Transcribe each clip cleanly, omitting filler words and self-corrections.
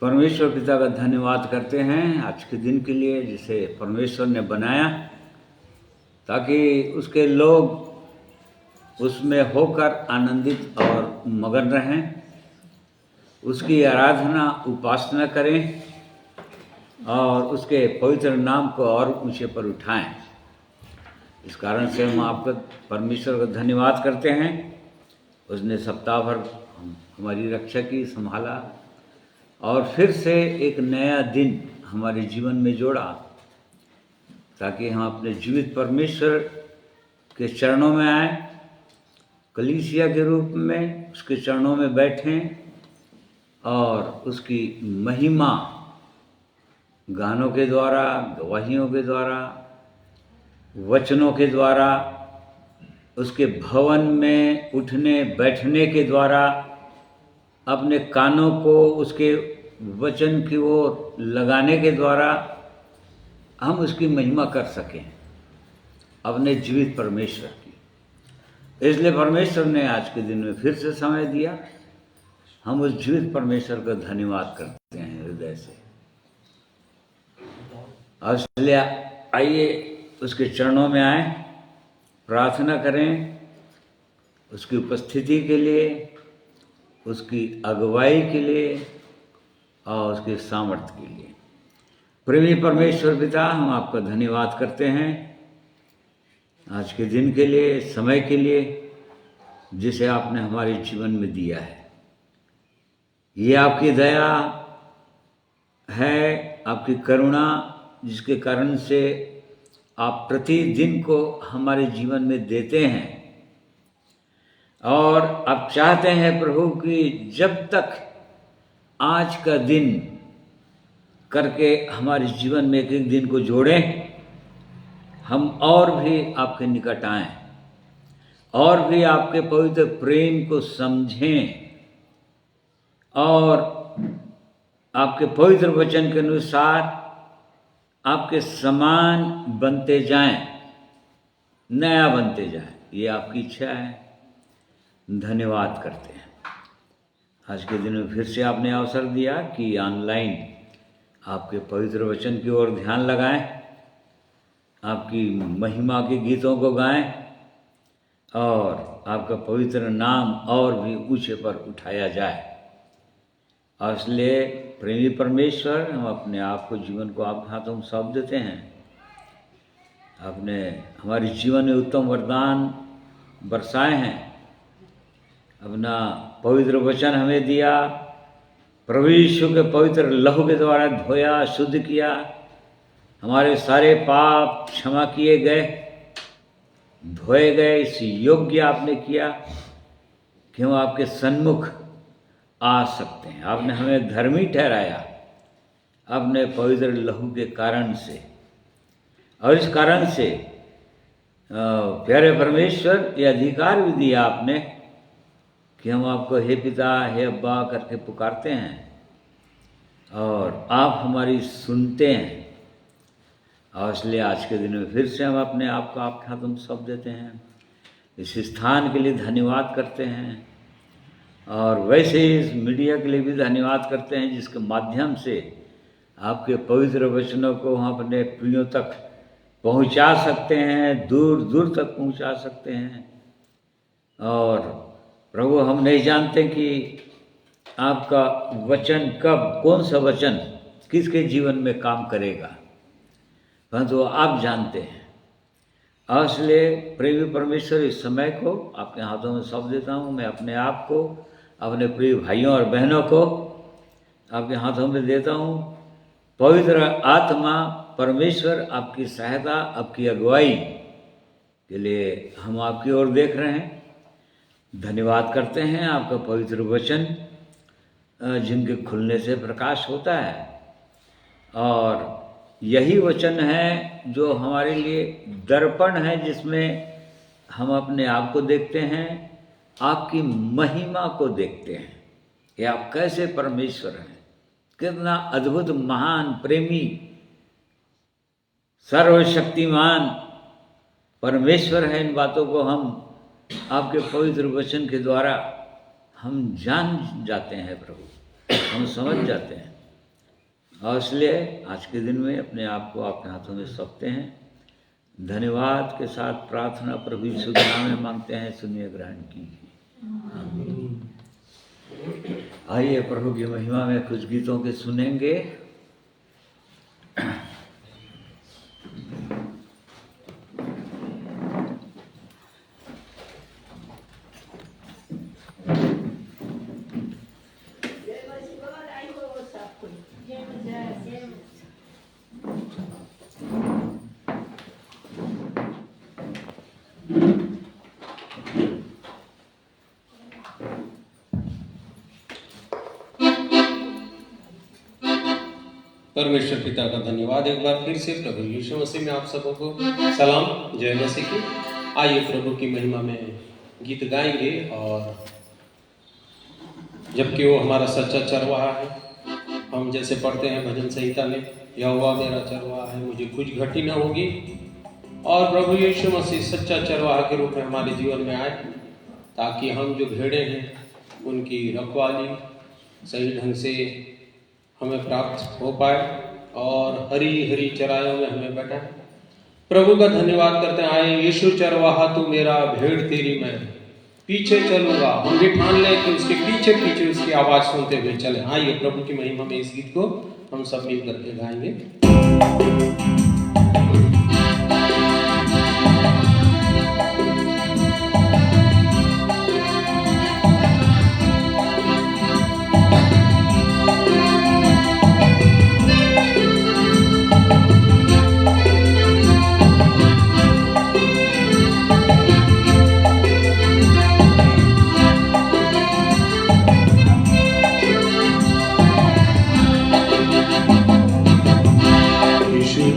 परमेश्वर पिता का धन्यवाद करते हैं आज के दिन के लिए, जिसे परमेश्वर ने बनाया ताकि उसके लोग उसमें होकर आनंदित और मगन रहें, उसकी आराधना उपासना करें और उसके पवित्र नाम को और ऊंचे पर उठाएं। इस कारण से हम आपका परमेश्वर का धन्यवाद करते हैं। उसने सप्ताह भर हमारी रक्षा की, संभाला और फिर से एक नया दिन हमारे जीवन में जोड़ा ताकि हम अपने जीवित परमेश्वर के चरणों में आएं, कलीसिया के रूप में उसके चरणों में बैठें और उसकी महिमा गानों के द्वारा, गवाहियों के द्वारा, वचनों के द्वारा, उसके भवन में उठने बैठने के द्वारा, अपने कानों को उसके वचन की ओर लगाने के द्वारा हम उसकी महिमा कर सकें, अपने जीवित परमेश्वर की। इसलिए परमेश्वर ने आज के दिन में फिर से समय दिया। हम उस जीवित परमेश्वर का धन्यवाद करते हैं हृदय से। और इसलिए आइए उसके चरणों में आए, प्रार्थना करें उसकी उपस्थिति के लिए, उसकी अगुवाई के लिए और उसके सामर्थ्य के लिए। प्रेमी परमेश्वर पिता, हम आपका धन्यवाद करते हैं आज के दिन के लिए, समय के लिए जिसे आपने हमारे जीवन में दिया है। ये आपकी दया है, आपकी करुणा, जिसके कारण से आप प्रतिदिन को हमारे जीवन में देते हैं। और आप चाहते हैं प्रभु कि जब तक आज का दिन करके हमारे जीवन में एक एक दिन को जोड़ें, हम और भी आपके निकट आएं और भी आपके पवित्र प्रेम को समझें और आपके पवित्र वचन के अनुसार आपके समान बनते जाएं, नया बनते जाएं। ये आपकी इच्छा है। धन्यवाद करते हैं। आज के दिन में फिर से आपने अवसर दिया कि ऑनलाइन आपके पवित्र वचन की ओर ध्यान लगाएं, आपकी महिमा के गीतों को गाएं और आपका पवित्र नाम और भी ऊंचे पर उठाया जाए। और इसलिए प्रेमी परमेश्वर, हम अपने आप को, जीवन को आपके हाथों में सौंप देते हैं। आपने हमारे जीवन में उत्तम वरदान बरसाए हैं, अपना पवित्र वचन हमें दिया, प्रभु यीशु के पवित्र लहू के द्वारा धोया, शुद्ध किया, हमारे सारे पाप क्षमा किए गए, धोए गए। इस योग्य आपने किया कि हम आपके सन्मुख आ सकते हैं। आपने हमें धर्मी ठहराया अपने पवित्र लहू के कारण से। और इस कारण से प्यारे परमेश्वर, ये अधिकार भी दिया आपने कि हम आपको हे पिता, हे अब्बा करके पुकारते हैं और आप हमारी सुनते हैं। और इसलिए आज के दिन में फिर से हम अपने आप को आपके हाथों में सौंप देते हैं। इस स्थान के लिए धन्यवाद करते हैं और वैसे ही इस मीडिया के लिए भी धन्यवाद करते हैं, जिसके माध्यम से आपके पवित्र वचनों को हम अपने प्रियों तक पहुंचा सकते हैं, दूर दूर तक पहुंचा सकते हैं। और प्रभु, हम नहीं जानते कि आपका वचन कब, कौन सा वचन किसके जीवन में काम करेगा, परंतु आप जानते हैं। और इसलिए प्रेमी परमेश्वर, इस समय को आपके हाथों में सौंप देता हूँ। मैं अपने आप को, अपने प्रिय भाइयों और बहनों को आपके हाथों में देता हूँ। पवित्र आत्मा परमेश्वर आपकी सहायता, आपकी अगुवाई के लिए हम आपकी ओर देख रहे हैं। धन्यवाद करते हैं आपका पवित्र वचन, जिनके खुलने से प्रकाश होता है। और यही वचन है जो हमारे लिए दर्पण है, जिसमें हम अपने आप को देखते हैं, आपकी महिमा को देखते हैं। कि आप कैसे परमेश्वर हैं, कितना अद्भुत महान प्रेमी सर्वशक्तिमान परमेश्वर है। इन बातों को हम आपके पवित्र वचन के द्वारा हम जान जाते हैं प्रभु, हम समझ जाते हैं। और इसलिए आज के दिन में अपने आप को आपके हाथों में सौंपते हैं। धन्यवाद के साथ प्रार्थना प्रभु यीशु के नाम में मांगते हैं, सुनिए ग्रहण कीजिए। आमीन। आइए प्रभु की महिमा में कुछ गीतों के सुनेंगे। परमेश्वर पिता का धन्यवाद एक बार फिर से प्रभु यीशु मसीह में आप सबों को सलाम, जय मसीह की। आइए प्रभु की महिमा में गीत गाएंगे। और जबकि वो हमारा सच्चा चरवाहा है, हम जैसे पढ़ते हैं भजन संहिता में, यहोवा मेरा चरवाहा है, मुझे कुछ घटी न होगी। और प्रभु यीशु मसीह सच्चा चरवाहा के रूप में हमारे जीवन में आए, ताकि हम जो भेड़े हैं उनकी रखवाली सही ढंग से हमें प्राप्त हो पाए और हरी हरी चराइयों में हमें बैठा। प्रभु का धन्यवाद करते हैं। आए यीशु चरवाहा तू मेरा, भेड़ तेरी मैं पीछे चलूंगा। हम भी ठान लें कि उसके पीछे पीछे उसकी आवाज सुनते हुए चले। आइए प्रभु की महिमा में इस गीत को हम सब मिल करके गाएंगे।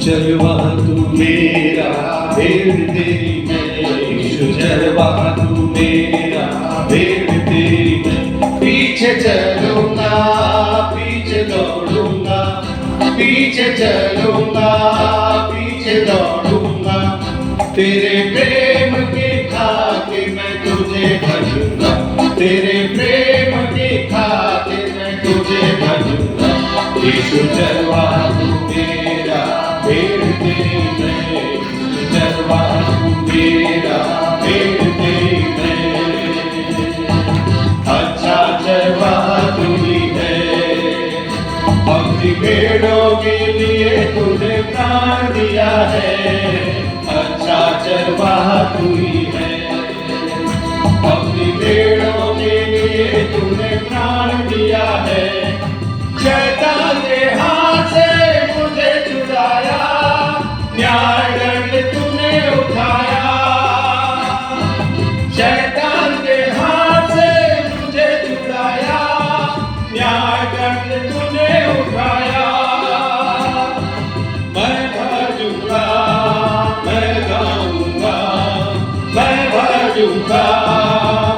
चरवाहा तू मेरा, भेड़ तेरी मैं। यीशु चरवाहा तू मेरा, भेड़ तेरी मैं। पीछे चलूंगा, पीछे दौड़ूंगा, पीछे चलूंगा, पीछे दौड़ूंगा। तेरे प्रेम के खातिर मैं तुझे भजूंगा, तेरे प्रेम के खातिर मैं तुझे भजूंगा। यीशु चरवाहा तू मेरा, भेड़ तेरी मैं। चरवाहा तू मेरा, भेड़ तेरी मैं। अच्छा चरवाहा तू ही है, अपनी भेड़ों के लिए तूने प्राण दिया है। अच्छा चरवाहा तू ही है, अपनी भेड़ों के लिए तूने प्राण दिया है। शैतान के हाथ से मुझे छुड़ाया, न्याय दंड तूने उठाया। शैतान के हाथ से मुझे छुड़ाया, न्याय दंड तूने उठाया। मैं भजूंगा, मैं गाऊंगा, मैं भजूंगा,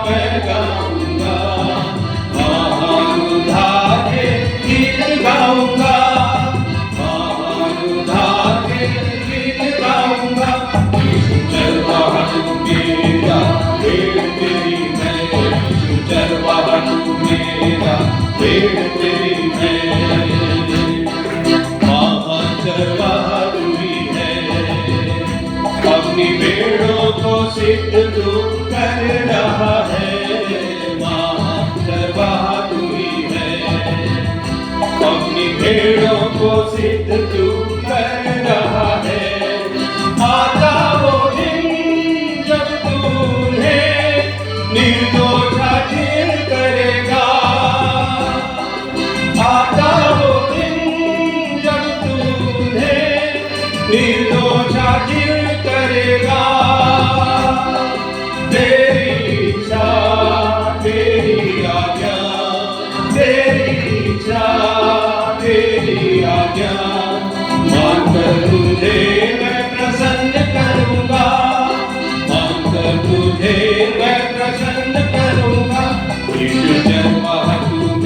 मैं गाऊंगा। महान उद्धार के गीत गाऊंगा, महान उद्धार के गीत गाऊंगा। यीशु चरवाहा तू मेरा, भेड़ तेरी मैं। यीशु चरवाहा तू मेरा, भेड़ तेरी मैं। महान चरवाहा तू ही है, अपनी भेड़ों को सिद्ध तू कर रहा है। महान चरवाहा तू ही है, अपनी भेड़ों को सिद्ध तू कर रहा है। आता वो दिन जब तूने निर्दोष हाजिर करेगा, आता वो दिन जब तूने निर्दोष हाजिर करेगा। तेरी इच्छा, तेरी आज्ञा, तेरी इच्छा, तेरी आज्ञा मानकर तुझे मैं प्रसन्न करूंगा, मानकर तुझे मैं प्रसन्न करूंगा। यीशु चरवाहा तू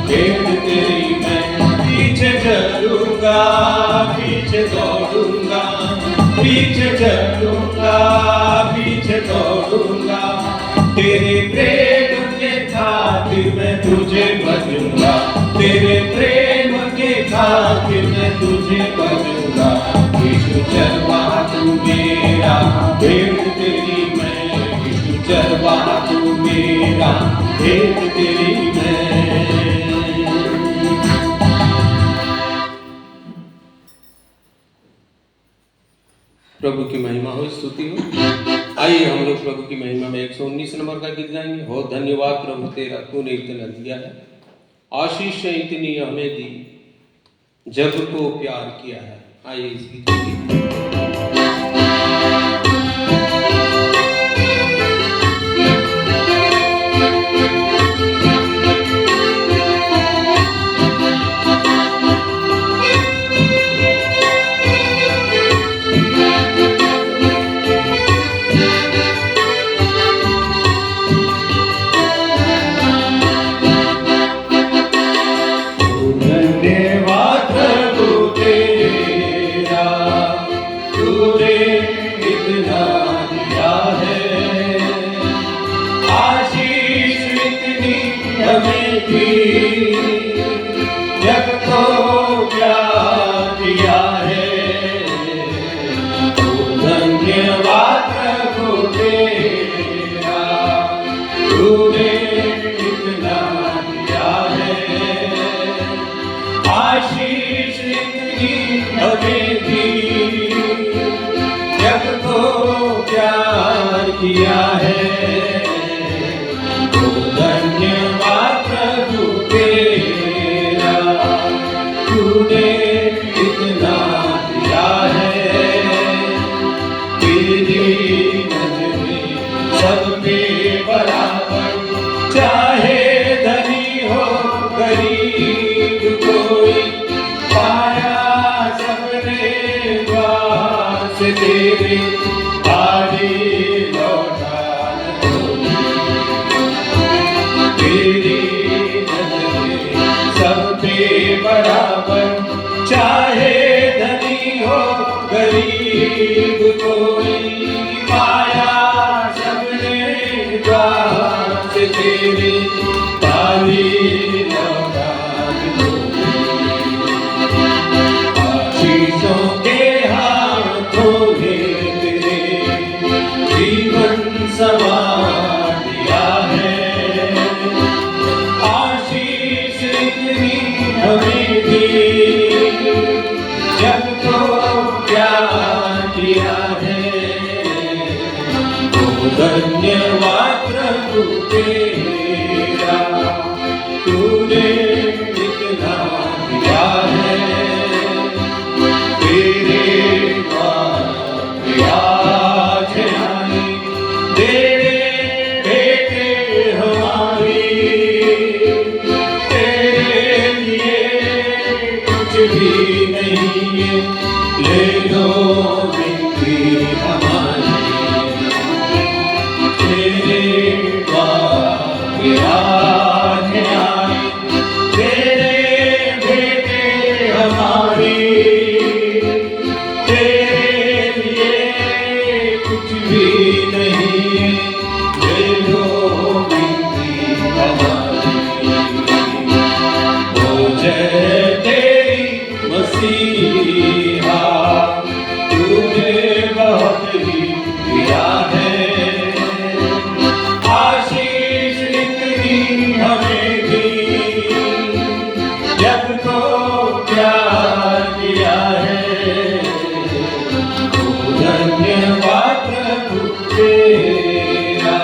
भेंट तेरी मैं पीछे चलूंगा, पीछे दौड़ूंगा, पीछे चलूंगा, पीछे दौड़ूंगा, तेरे प्रेम के खातिर मैं तुझे भजूंगा, तेरे प्रेम के खातिर मैं तुझे भजूंगा। यीशु चरवाहा तू मेरा, भेंट तेरी मैं, यीशु चरवाहा तू मेरा, भेंट तेरी मैं। प्रभु की महिमा हो, स्तुति हो। आइए हम लोग प्रभु की महिमा में 119 नंबर का गीत गाएंगे। हो धन्यवाद प्रभु तेरा, तूने इतना दिया है, आशीष इतनी हमें दी, जग को प्यार किया है। आइए इस गीत किया है। तो धन्यवाद प्रभु तेरा, तूने इतना दिया है, तेरी नजरें सब पे बराबर, चाहे धनी हो गरीब कोई, पाया सबने वास तेरे बराबर, चाहे धनी हो गरीब कोई, पाया सबने दास तेरे, ताली लगा दो। आशीषों के हाथों ने तेरे जीवन संवार दिया है, आशीष इतनी हमें दी, जग को प्यार किया है। तो धन्यवाद प्रभु तेरा, तूने इतना दिया है, तेरे प्यार आए, तेरे बेटे हमारी, भी नहीं है, ले लो बिक्री हमारी, तेरे आज आए, तेरे बेटे हमारी, तेरे लिए कुछ भी नहीं है, ले लो बिक्री हमारी। हो जय मसीहा, तूने बहुत ही दिया है, आशीष इतनी हमें दी, जग को प्यार किया है। तो धन्यवाद प्रभु तेरा,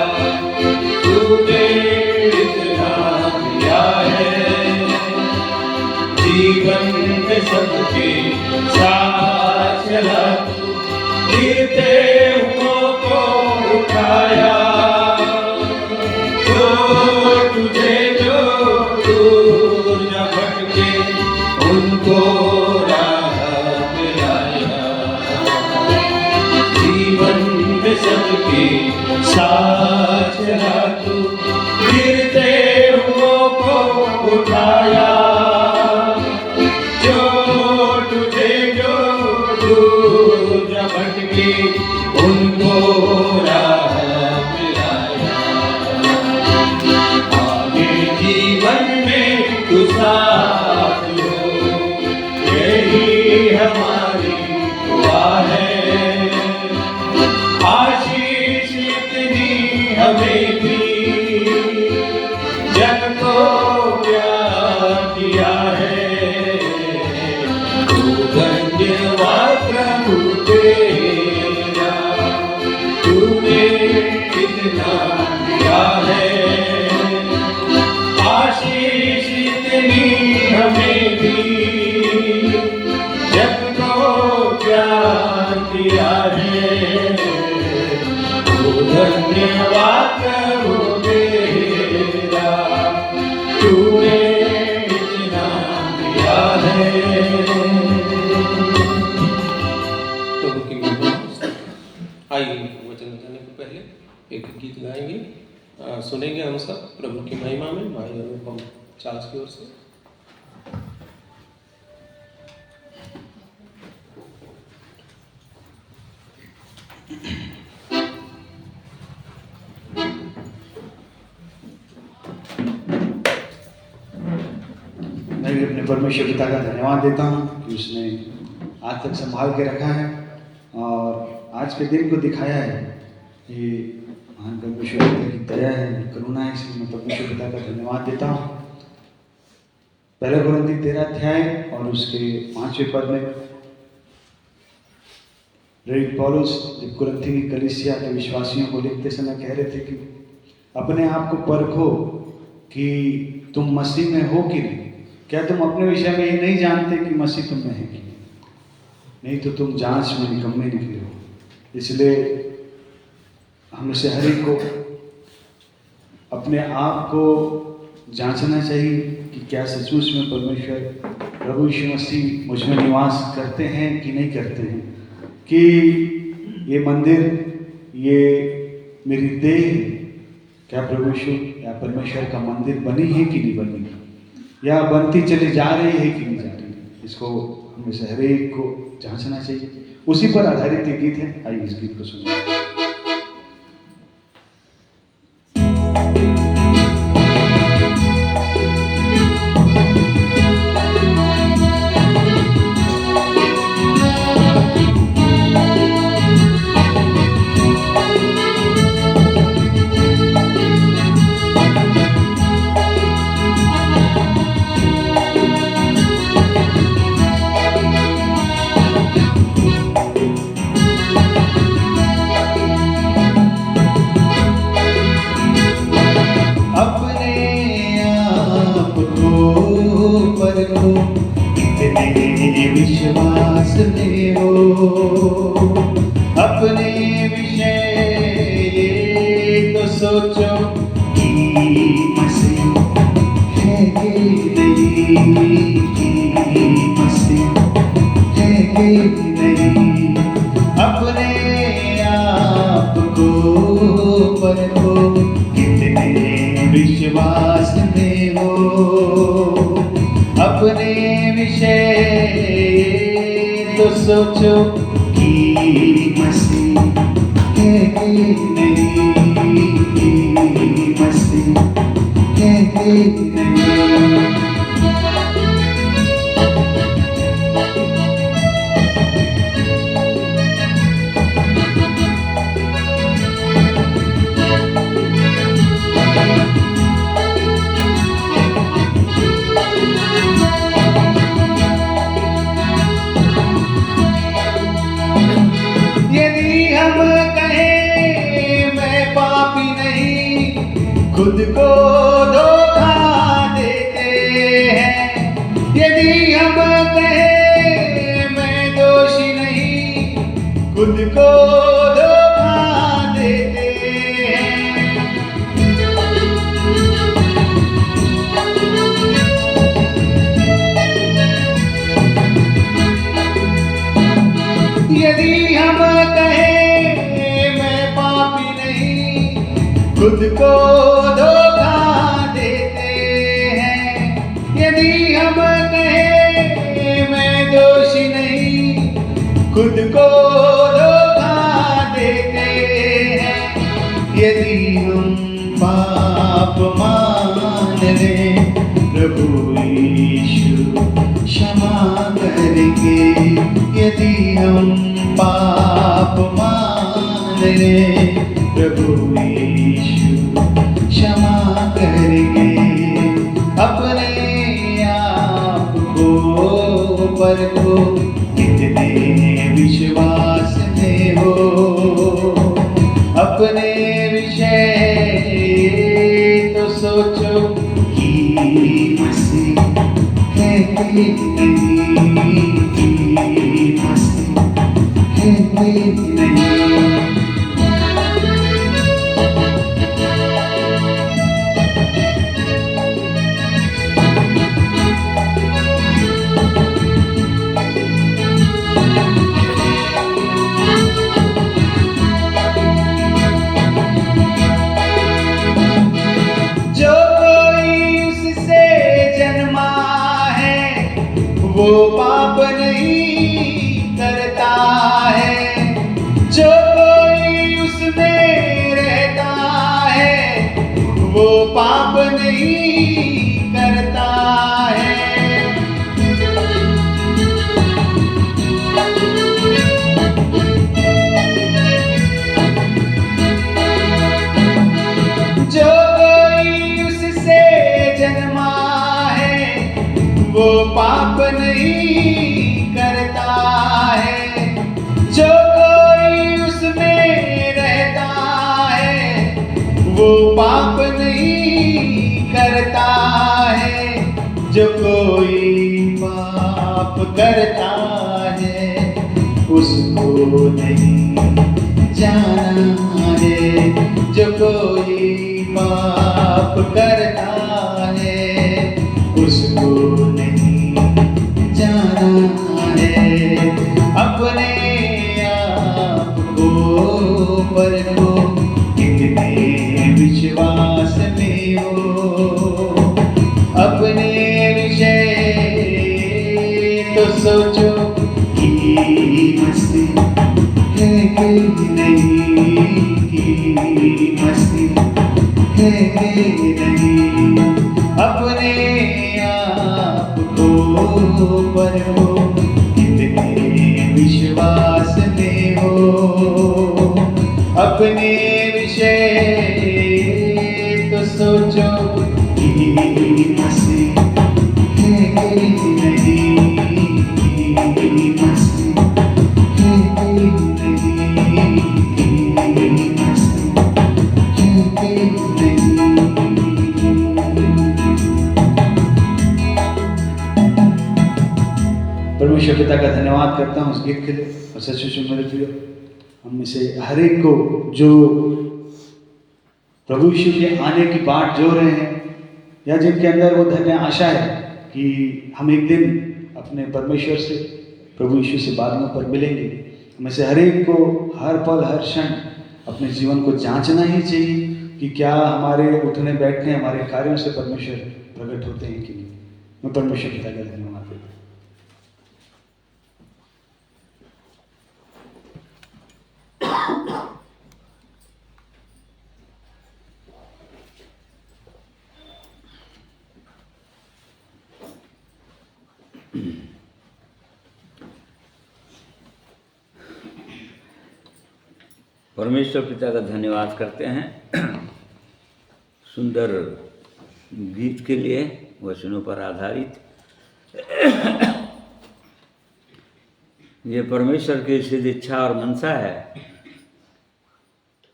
तूने इतना दिया है, जीवन में सबके साथ चला, गिरते हुओं को उठाया, तो तुझे जो दूर न भटके उनको राह दिलाया, जीवन में सबके साथ चला, तू गिरते हुओं को लाया, जो तुझे जो दूर भटके उनको राह मिलाया। आगे जीवन में तू साथ हो, यही हमारी दुआ है। आशीष इतनी हमें भी जग को प्यार किया है। तू धन्यवाद प्रभु तेरा, तूने कितना दिया है। आशीष इतनी हमें भी जग को प्यार किया है। तू धन्यवाद प्रभु तेरा, तूने इतना दिया है। प्रभु की महिमा। आइए वचन बताने को पहले एक गीत गाएंगे, सुनेंगे हम सब प्रभु की महिमा में भाई अनुपम चार्ल्स की ओर से। मैं भी अपने परमेश्वर पिता का धन्यवाद देता हूँ कि उसने आज तक संभाल के रखा है और आज के दिन को दिखाया है। ये महान परमेश्वर पिता की दया है, करुणा है, इसलिए मैं परमेश्वर पिता का धन्यवाद देता हूँ। पहले कुरिन्थी 13 अध्याय और उसके 5वें पद में प्रेरित पौलुस जब कुरिन्थी की कलीसिया के विश्वासियों को लिखते समय कह रहे थे कि अपने आप को परखो कि तुम मसीह में हो कि नहीं। क्या तुम अपने विषय में ये नहीं जानते कि मसीह तुम में है कि नहीं, तो तुम जांच में निकम्मे निकले हो। इसलिए हम से हर एक को अपने आप को जांचना चाहिए कि क्या सचमुच में परमेश्वर प्रभु यीशु मसीह मुझ में निवास करते हैं कि नहीं करते हैं, कि ये मंदिर, ये मेरी देह क्या प्रभु यीशु या परमेश्वर का मंदिर बनी है कि नहीं बनी, या बनती चली जा रही है कि नहीं जा रही। इसको हमें से हर एक को जांचना चाहिए। उसी पर आधारित ये गीत है। आइए इस गीत को सुनिए। विश्वास में हो अपने विषय ये तो सोचो कि मसीह है कि नहीं, कि मसीह है कि नहीं। अपने आप को परखो कितने विश्वास में हो अपने विषय तो सोचो कि मसीह है कि नहीं, मसीह है कि नहीं। खुद को धोखा देते हैं, यदि हम कहें मैं दोषी नहीं, खुद को धोखा देते हैं। यदि हम कहें मैं पापी नहीं, खुद को धोखा देते हैं। यदि हम कहें मैं दोषी नहीं, खुद को धोखा देते हैं। यदि हम पाप मान लें, प्रभु यीशु क्षमा करेंगे। यदि हम पाप मान लें, प्रभु यीशु क्षमा करेंगे। अपने आप को परखो, कितने विश्वास में हो। अपने विषय तो सोचो कि मसीह है कि नहीं, कि मसीह है कि नहीं। वो पाप नहीं करता है, जो कोई उसमें रहता है, वो पाप नहीं करता है। जो कोई उससे जन्मा है, वो पाप नहीं करता है। जो कोई उसमें रहता है, वो पाप नहीं करता है। जो कोई पाप करता है, उसको नहीं जाना है। जो कोई पाप करता है, उसको नहीं जाना है। अपने आप को परखो, कितने विश्वास में हो। अपने विषय तो सोचो कि मसीह है कि नहीं, कि मसीह है कि नहीं। अपने आप को परखो, कितने विश्वास में हो। अपने विषय तो सोचो कि मसीह है कि नहीं, कि मसीह है कि नहीं, कि मसीह है कि नहीं। परमेश्वर पिता का धन्यवाद करता हूँ उस गिफ्ट के लिए। और सच मेरे प्रियो, हम में से हर एक को जो प्रभु यीशु के आने की बाट जो रहे हैं, या जिनके अंदर वो धन्य आशा है कि हम एक दिन अपने परमेश्वर से, प्रभु यीशु से बादलों पर मिलेंगे, हमें से हर एक को हर पल हर क्षण अपने जीवन को जांचना ही चाहिए कि क्या हमारे उठने बैठने, हमारे कार्यों से परमेश्वर प्रकट होते हैं कि नहीं। मैं परमेश्वर पिता का धन्यवाद देता हूँ। परमेश्वर पिता का धन्यवाद करते हैं सुंदर गीत के लिए, वचनों पर आधारित। ये परमेश्वर की सिद्ध इच्छा और मनसा है।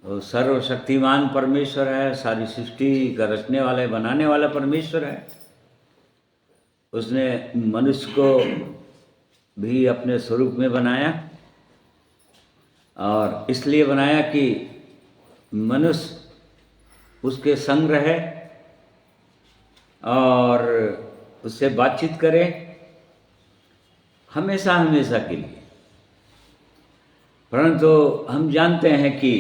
वो सर्वशक्तिमान परमेश्वर है, सारी सृष्टि का रचने वाला, बनाने वाला परमेश्वर है। उसने मनुष्य को भी अपने स्वरूप में बनाया, और इसलिए बनाया कि मनुष्य उसके संग रहे और उससे बातचीत करे हमेशा हमेशा के लिए। परंतु हम जानते हैं कि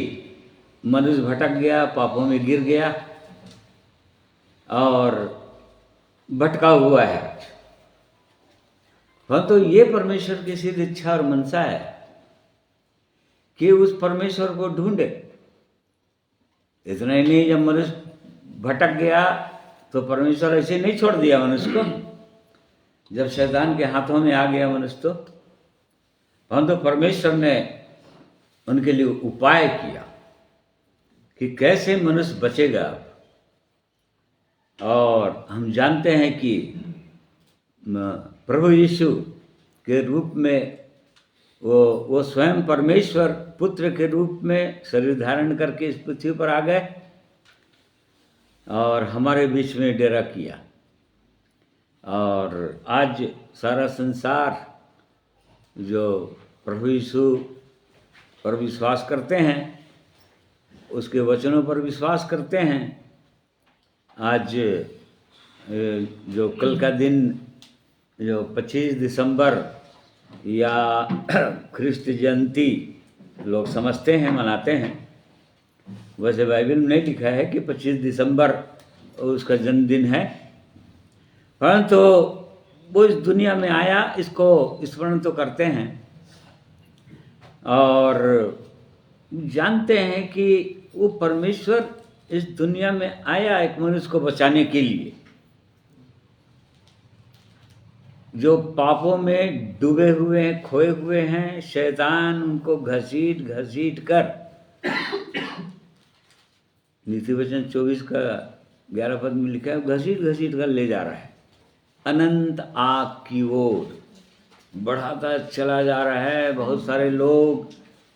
मनुष्य भटक गया, पापों में गिर गया, और भटका हुआ है। परंतु ये परमेश्वर की सिद्ध इच्छा और मनसा है कि उस परमेश्वर को ढूंढे। इतना ही नहीं, जब मनुष्य भटक गया तो परमेश्वर ऐसे नहीं छोड़ दिया मनुष्य को। जब शैतान के हाथों में आ गया मनुष्य तो परंतु परमेश्वर ने उनके लिए उपाय किया कि कैसे मनुष्य बचेगा। और हम जानते हैं कि प्रभु यीशु के रूप में वो स्वयं परमेश्वर पुत्र के रूप में शरीर धारण करके इस पृथ्वी पर आ गए और हमारे बीच में डेरा किया। और आज सारा संसार जो प्रभु यीशु पर विश्वास करते हैं, उसके वचनों पर विश्वास करते हैं, आज जो कल का दिन जो 25 दिसंबर या ख्रिस्त जयंती लोग समझते हैं, मनाते हैं। वैसे बाइबल में नहीं लिखा है कि 25 दिसंबर उसका जन्मदिन है, परंतु वो इस दुनिया में आया, इसको स्मरण तो करते हैं और जानते हैं कि वो परमेश्वर इस दुनिया में आया एक मनुष्य को बचाने के लिए, जो पापों में डूबे हुए हैं, खोए हुए हैं। शैतान उनको घसीट घसीट कर, नीति वचन 24 का 11 पद में लिखा है, घसीट घसीट कर ले जा रहा है, अनंत आग की ओर बढ़ाता चला जा रहा है। बहुत सारे लोग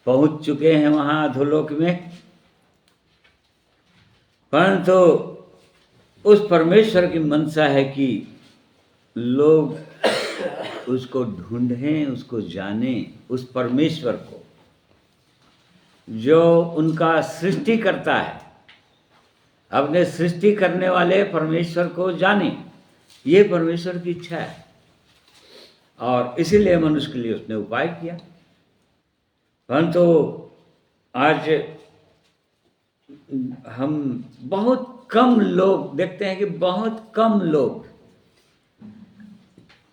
पहुंच चुके हैं वहां अधोलोक में, परंतु उस परमेश्वर की मनसा है कि लोग उसको ढूंढें, उसको जानें, उस परमेश्वर को जो उनका सृष्टि करता है। अपने सृष्टि करने वाले परमेश्वर को जाने, ये परमेश्वर की इच्छा है और इसीलिए मनुष्य के लिए उसने उपाय किया। परंतु आज हम बहुत कम लोग देखते हैं कि बहुत कम लोग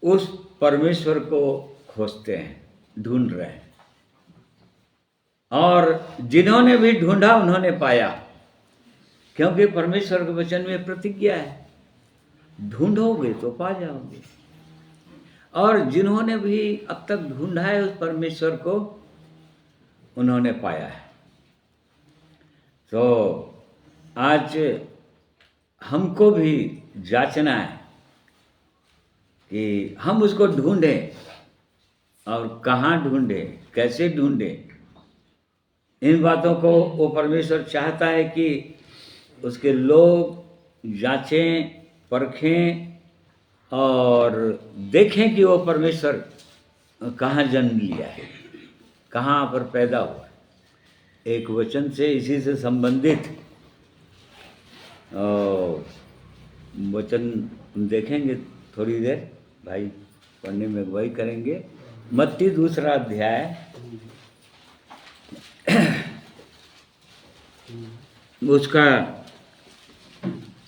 उस परमेश्वर को खोजते हैं, ढूंढ रहे हैं। और जिन्होंने भी ढूंढा उन्होंने पाया, क्योंकि परमेश्वर के वचन में प्रतिज्ञा है, ढूंढोगे तो पा जाओगे। और जिन्होंने भी अब तक ढूंढा है उस परमेश्वर को, उन्होंने पाया है। तो आज हमको भी जांचना है कि हम उसको ढूंढें, और कहाँ ढूंढें, कैसे ढूंढें। इन बातों को वो परमेश्वर चाहता है कि उसके लोग जांचें, परखें और देखें कि वो परमेश्वर कहाँ जन्म लिया है, कहाँ पर पैदा हुआ है। एक वचन से, इसी से संबंधित वचन देखेंगे थोड़ी देर, भाई पढ़ने में अगुवाई करेंगे। मत्ती 2 अध्याय उसका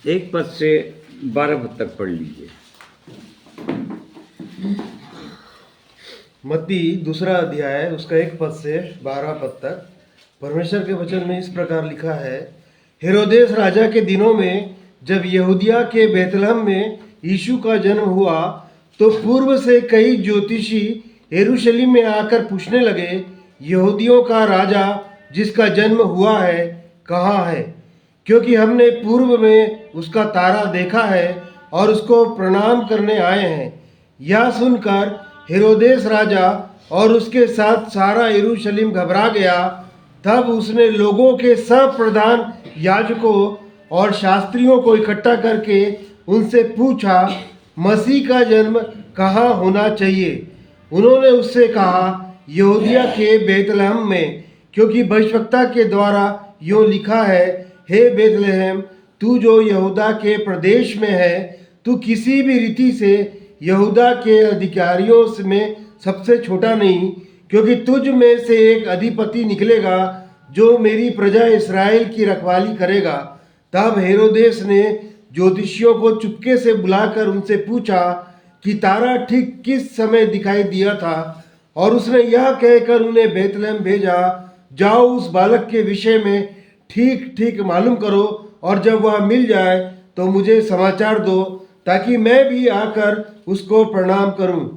1 पद से 12 पद तक पढ़ लीजिए। मत्ती 2 अध्याय उसका 1 पद से 12 पद तक परमेश्वर के वचन में इस प्रकार लिखा है। हेरोदेस राजा के दिनों में जब यहूदिया के बेतलहम में यीशु का जन्म हुआ, तो पूर्व से कई ज्योतिषी यरूशलेम में आकर पूछने लगे, यहूदियों का राजा जिसका जन्म हुआ है कहाँ है? क्योंकि हमने पूर्व में उसका तारा देखा है और उसको प्रणाम करने आए हैं। यह सुनकर हेरोदेस राजा और उसके साथ सारा यरूशलेम घबरा गया। तब उसने लोगों के सब प्रधान याजकों और शास्त्रियों को इकट्ठा करके उनसे पूछा, मसीह का जन्म कहाँ होना चाहिए? उन्होंने उससे कहा, यहूदिया के बेतलहम में, क्योंकि भविष्यवक्ता के द्वारा यूँ लिखा है, हे बेतलहम, तू जो यहूदा के प्रदेश में है, तू किसी भी रीति से यहूदा के अधिकारियों में सबसे छोटा नहीं, क्योंकि तुझ में से एक अधिपति निकलेगा जो मेरी प्रजा इस्राएल की रखवाली करेगा। तब हेरोदेस ने ज्योतिषियों को चुपके से बुलाकर उनसे पूछा कि तारा ठीक किस समय दिखाई दिया था, और उसने यह कहकर उन्हें बेतलेहम भेजा, जाओ उस बालक के विषय में ठीक ठीक मालूम करो, और जब वह मिल जाए तो मुझे समाचार दो, ताकि मैं भी आकर उसको प्रणाम करूं।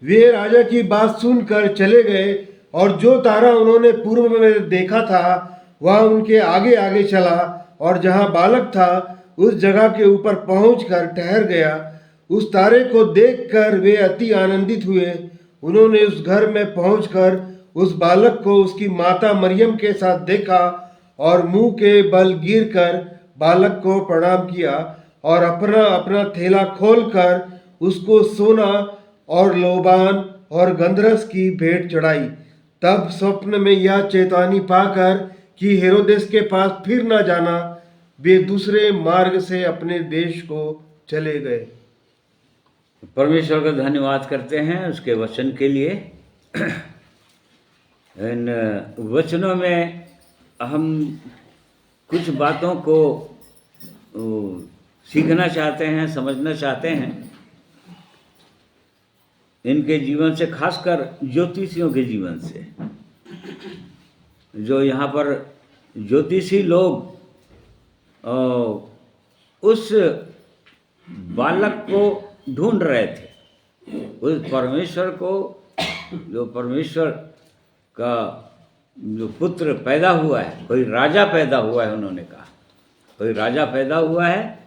वे राजा की बात सुनकर चले गए, और जो तारा उन्होंने पूर्व में देखा था वह उनके आगे आगे चला, और जहां बालक था उस जगह के ऊपर पहुंचकर ठहर गया। उस तारे को देखकर वे अति आनंदित हुए। उन्होंने उस घर में पहुंचकर उस बालक को उसकी माता मरियम के साथ देखा, और मुंह के बल गिरकर बालक को प्रणाम किया, और अपना अपना थैला खोलकर उसको सोना और लोबान और गंधरस की भेंट चढ़ाई। तब स्वप्न में यह चेतावनी पाकर कि हेरोदेस के पास फिर न जाना, वे दूसरे मार्ग से अपने देश को चले गए। परमेश्वर का धन्यवाद करते हैं उसके वचन के लिए। इन वचनों में हम कुछ बातों को सीखना चाहते हैं, समझना चाहते हैं। इनके जीवन से, खासकर ज्योतिषियों के जीवन से। जो यहाँ पर ज्योतिषी लोग उस बालक को ढूंढ रहे थे, उस परमेश्वर को, जो परमेश्वर का जो पुत्र पैदा हुआ है, कोई राजा पैदा हुआ है, उन्होंने कहा कोई राजा पैदा हुआ है,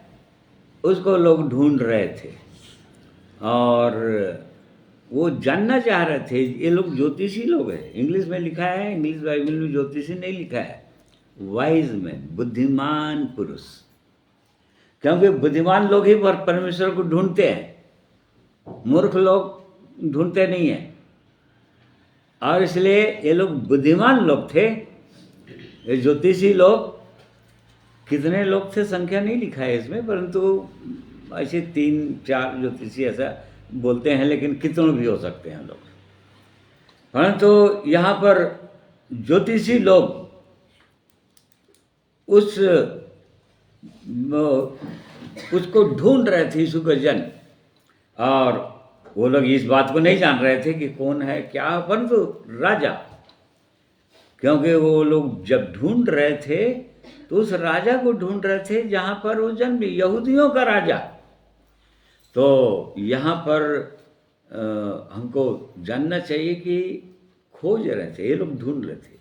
उसको लोग ढूंढ रहे थे। और वो जानना चाह रहे थे। ये लोग ज्योतिषी लोग हैं। इंग्लिश में लिखा है, इंग्लिश बाइबल में ज्योतिषी नहीं लिखा है, वाइज मैन, बुद्धिमान पुरुष। क्योंकि बुद्धिमान लोग ही परमेश्वर को ढूंढते हैं, मूर्ख लोग ढूंढते नहीं हैं। और इसलिए ये लोग बुद्धिमान लोग थे। ये ज्योतिषी लोग, कितने लोग थे संख्या नहीं लिखा है इसमें, परंतु ऐसे 3-4 ज्योतिषी ऐसा बोलते हैं, लेकिन कितने भी हो सकते हैं लोग। परंतु यहाँ पर ज्योतिषी लोग उसको ढूंढ रहे थे, यीशु का जन्म। और वो लोग इस बात को नहीं जान रहे थे कि कौन है क्या, परंतु राजा, क्योंकि वो लोग जब ढूंढ रहे थे तो उस राजा को ढूंढ रहे थे जहाँ पर वो जन्म, यहूदियों का राजा। तो यहाँ पर हमको जानना चाहिए कि खोज रहे थे, ये लोग ढूंढ रहे थे,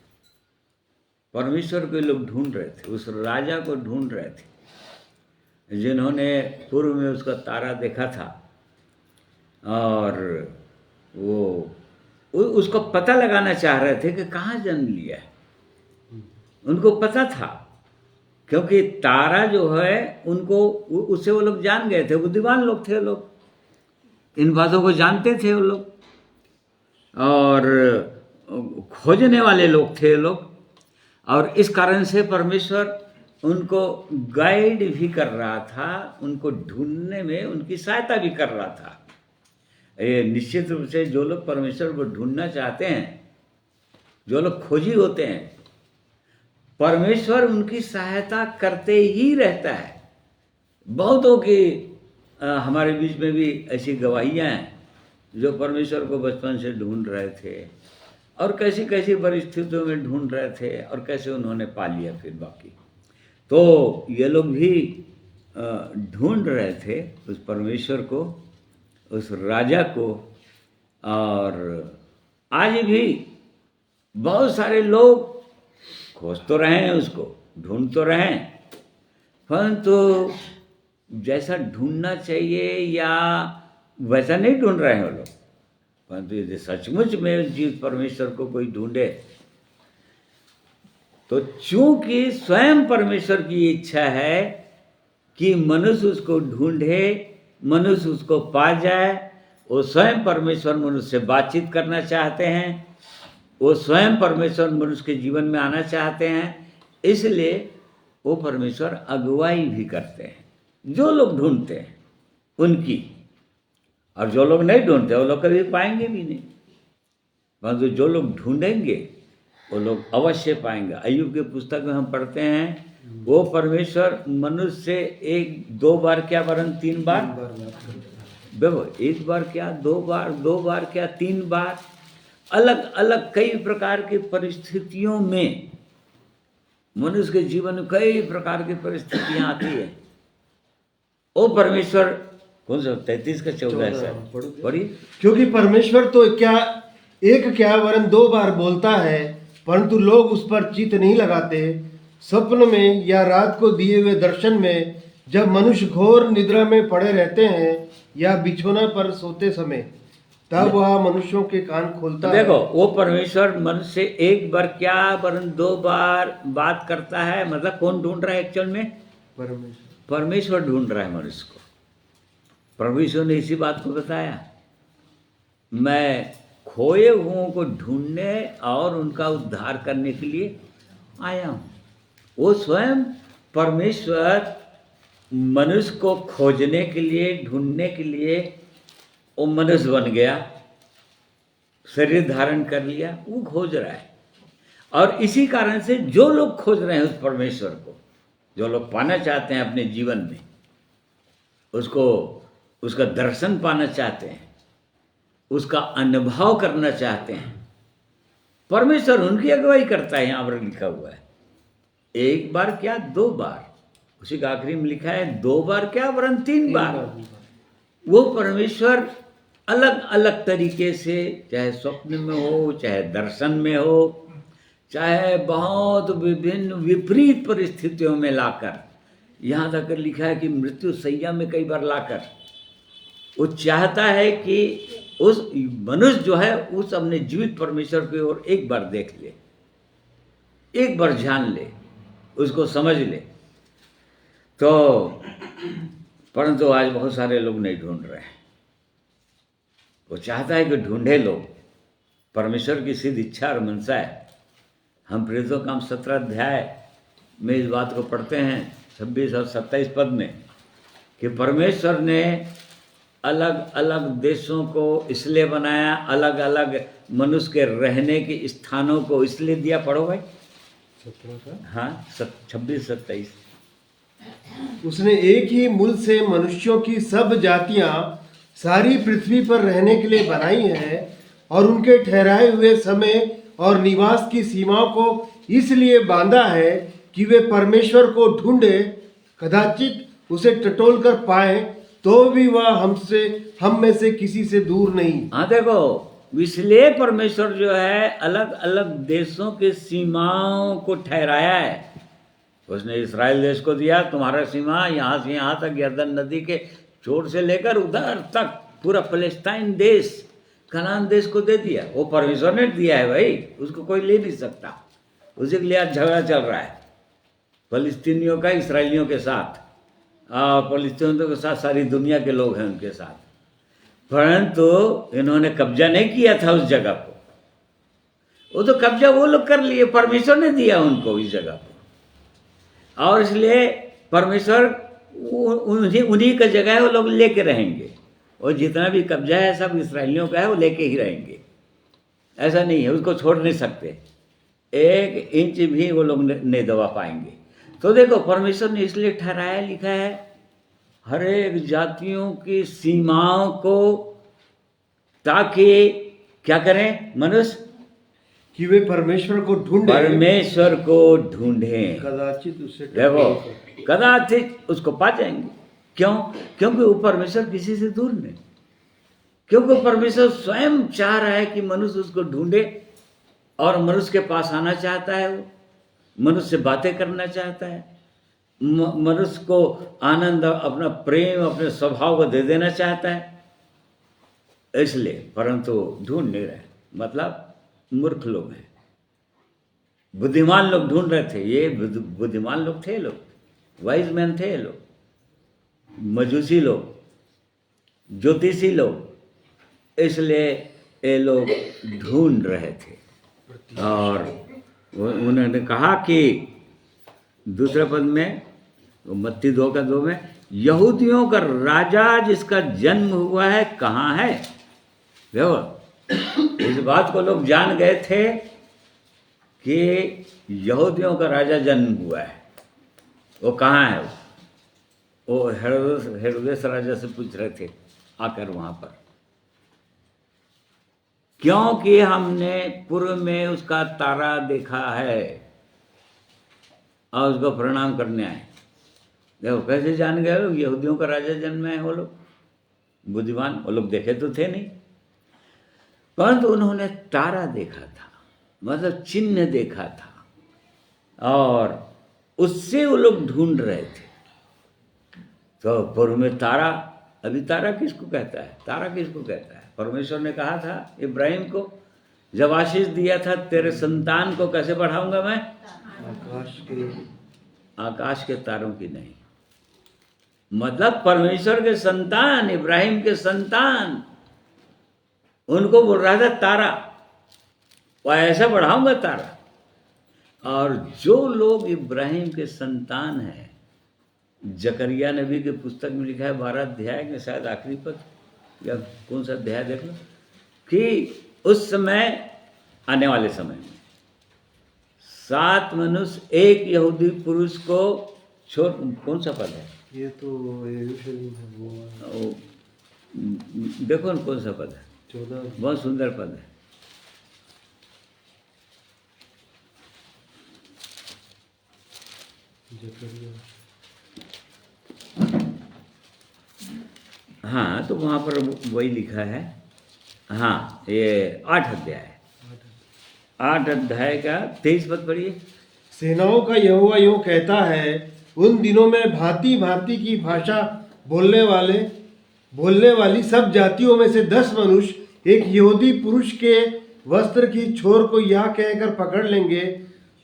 परमेश्वर को लोग ढूंढ रहे थे, उस राजा को ढूंढ रहे थे जिन्होंने पूर्व में उसका तारा देखा था। और वो उसको पता लगाना चाह रहे थे कि कहाँ जन्म लिया है। उनको पता था, क्योंकि तारा जो है उनको, उससे वो लोग जान गए थे। बुद्धिमान लोग थे, लोग इन बातों को जानते थे वो लोग, और खोजने वाले लोग थे लोग। और इस कारण से परमेश्वर उनको गाइड भी कर रहा था, उनको ढूंढने में उनकी सहायता भी कर रहा था। ये निश्चित रूप से जो लोग परमेश्वर को ढूंढना चाहते हैं, जो लोग खोजी होते हैं, परमेश्वर उनकी सहायता करते ही रहता है। बहुतों की हमारे बीच में भी ऐसी गवाहियाँ हैं जो परमेश्वर को बचपन से ढूंढ रहे थे, और कैसी कैसी परिस्थितियों में ढूंढ रहे थे, और कैसे उन्होंने पा लिया फिर बाकी। तो ये लोग भी ढूंढ रहे थे उस परमेश्वर को, उस राजा को। और आज भी बहुत सारे लोग खोज तो रहे हैं, उसको ढूंढ तो रहे हैं, परंतु जैसा ढूंढना चाहिए या वैसा नहीं ढूंढ रहे हैं वो लोग। परंतु यदि सचमुच में जीव परमेश्वर को कोई ढूंढे, तो चूंकि स्वयं परमेश्वर की इच्छा है कि मनुष्य उसको ढूंढे, मनुष्य उसको पा जाए, वो स्वयं परमेश्वर मनुष्य से बातचीत करना चाहते हैं, वो स्वयं परमेश्वर मनुष्य के जीवन में आना चाहते हैं। इसलिए वो परमेश्वर अगुवाई भी करते हैं जो लोग ढूंढते हैं उनकी, और जो लोग नहीं ढूंढते वो लोग कभी पाएंगे भी नहीं। परंतु जो लोग ढूंढेंगे वो लोग अवश्य पाएंगे। अय्यूब की पुस्तक में हम पढ़ते हैं वो परमेश्वर मनुष्य से एक दो बार क्या वरन तीन बार, देखो एक बार क्या दो बार क्या तीन बार, अलग अलग कई प्रकार की परिस्थितियों में मनुष्य के जीवन में कई प्रकार की परिस्थितियां आती है। ओ परमेश्वर कौन सा 33 का 14 है पढ़िए। क्योंकि परमेश्वर तो क्या वरन दो बार बोलता है, परंतु लोग उस पर चित्त नहीं लगाते। स्वप्न में या रात को दिए हुए दर्शन में, जब मनुष्य घोर निद्रा में पड़े रहते हैं या बिछौना पर सोते समय, तब वह मनुष्यों के कान खोलता है। देखो वो परमेश्वर मनुष्य से एक बार क्या वरन दो बार बात करता है, मतलब कौन ढूंढ रहा है एक्चुअल में? परमेश्वर ढूंढ रहा है मनुष्य को। प्रभु यीशु ने इसी बात को बताया, मैं खोए हुओं को ढूंढने और उनका उद्धार करने के लिए आया हूँ। वो स्वयं परमेश्वर मनुष्य को खोजने के लिए, ढूंढने के लिए वो मनुष्य बन गया, शरीर धारण कर लिया, वो खोज रहा है। और इसी कारण से जो लोग खोज रहे हैं उस परमेश्वर को, जो लोग पाना चाहते हैं अपने जीवन में, उसको उसका दर्शन पाना चाहते हैं, उसका अनुभव करना चाहते हैं, परमेश्वर उनकी अगुवाई करता है। यहाँ पर लिखा हुआ है एक बार क्या दो बार, उसी का आखिरी में लिखा है दो बार क्या वरन तीन बार। वो परमेश्वर अलग अलग तरीके से, चाहे स्वप्न में हो, चाहे दर्शन में हो, चाहे बहुत विभिन्न विपरीत परिस्थितियों में लाकर, यहाँ तक लिखा है कि मृत्यु सैया में कई बार लाकर, वो चाहता है कि उस मनुष्य जो है उस अपने जीवित परमेश्वर की ओर एक बार देख ले, एक बार जान ले, उसको समझ ले। तो परंतु आज बहुत सारे लोग नहीं ढूंढ रहे हैं। वो चाहता है कि ढूंढे लोग, परमेश्वर की सिद्ध इच्छा और मनसा है। हम प्रेरितों का 17 अध्याय में इस बात को पढ़ते हैं 26 और 27 पद में कि परमेश्वर ने अलग अलग देशों को इसलिए बनाया, अलग अलग मनुष्य के रहने के स्थानों को इसलिए दिया। पढ़ो भाई 17 का, हाँ 26-27। उसने एक ही मूल से मनुष्यों की सब जातियां सारी पृथ्वी पर रहने के लिए बनाई हैं, और उनके ठहराए हुए समय और निवास की सीमाओं को इसलिए बांधा है कि वे परमेश्वर को ढूंढे, कदाचित उसे टटोल कर पाए, तो भी वह हम में से किसी से दूर नहीं। हाँ देखो, इसलिए परमेश्वर जो है अलग अलग देशों की सीमाओं को ठहराया है। उसने इस्राएल देश को दिया, तुम्हारा सीमा यहाँ से यहाँ तक यरदन नदी के छोर से लेकर उधर तक पूरा फलस्तीन देश, कनान देश को दे दिया। वो परमेश्वर ने दिया है भाई, उसको कोई ले नहीं सकता। उसी के लिए आज झगड़ा चल रहा है फलस्तीनियों का इसराइलियों के साथ, फलस्तीनियों के साथ सारी दुनिया के लोग हैं उनके साथ। परंतु इन्होंने कब्जा नहीं किया था उस जगह को, वो तो कब्जा वो लोग कर लिए, परमेश्वर ने दिया उनको इस जगह को। और इसलिए परमेश्वर उन्हीं का जगह है, वो लोग लेके रहेंगे, और जितना भी कब्जा है सब इसराइलियों का है, वो लेके ही रहेंगे। ऐसा नहीं है, उसको छोड़ नहीं सकते, एक इंच भी वो लोग नहीं दबा पाएंगे। तो देखो परमेश्वर ने इसलिए ठहराया, लिखा है हर एक जातियों की सीमाओं को, ताकि क्या करें मनुष्य, कि वे परमेश्वर को ढूंढे, परमेश्वर को ढूंढें, कदाचित उससे देखो कदाचित उसको पा जाएंगे। क्यों? क्योंकि वो परमेश्वर किसी से दूर नहीं, क्योंकि परमेश्वर स्वयं चाह रहा है कि मनुष्य उसको ढूंढे, और मनुष्य के पास आना चाहता है, वो मनुष्य से बातें करना चाहता है, मनुष्य को आनंद, अपना प्रेम, अपने स्वभाव को दे देना चाहता है। इसलिए परंतु ढूंढ नहीं रहे, मतलब मूर्ख लोग हैं। बुद्धिमान लोग ढूंढ रहे थे, ये बुद्धिमान लोग थे, लोग वाइज मैन थे, लोग मजूसी लोग, ज्योतिषी लोग, इसलिए ये लोग ढूंढ रहे थे। और उन्होंने कहा कि दूसरे पद में, मत्ती 2:2 में, यहूदियों का राजा जिसका जन्म हुआ है कहाँ है। देखो इस बात को लोग जान गए थे कि यहूदियों का राजा जन्म हुआ है, वो कहाँ है? वो हेरोदेस राजा से पूछ रहे थे आकर वहाँ पर, क्योंकि हमने पूर्व में उसका तारा देखा है और उसको प्रणाम करने आए। देखो कैसे जान गए लोग यहूदियों का राजा जन्म है। वो लोग बुद्धिमान, वो लोग देखे तो थे नहीं, परंतु उन्होंने तारा देखा था, मतलब चिन्ह देखा था, और उससे वो लोग ढूंढ रहे थे। तो पूर्व में तारा, अभी तारा किसको कहता है? तारा किसको कहता है? परमेश्वर ने कहा था इब्राहिम को, जब आशीष दिया था तेरे संतान को कैसे बढ़ाऊंगा मैं? आकाश के तारों की नहीं, मतलब परमेश्वर के संतान, इब्राहिम के संतान, उनको बोल रहा था तारा, वो ऐसा बढ़ाऊंगा तारा। और जो लोग इब्राहिम के संतान हैं, जकरिया नबी के पुस्तक में लिखा है 12 अध्याय में शायद आखिरी पद या कौन सा अध्याय देख लो, कि उस समय आने वाले समय में 7 मनुष्य एक यहूदी पुरुष को छोड़, कौन सा पद है ये? तो यरूशलेम है वो, देखो न कौन सा पद है, 14 बहुत सुंदर पद है। जकरिया। हाँ, तो वहाँ पर वही लिखा है। हाँ, ये 8 अध्याय, 8 अध्याय का 23 पद पढ़िए। सेनाओं का यहोवा यूं कहता है, उन दिनों में भांति भांति की भाषा बोलने वाली सब जातियों में से 10 मनुष्य एक यहूदी पुरुष के वस्त्र की छोर को यह कहकर पकड़ लेंगे,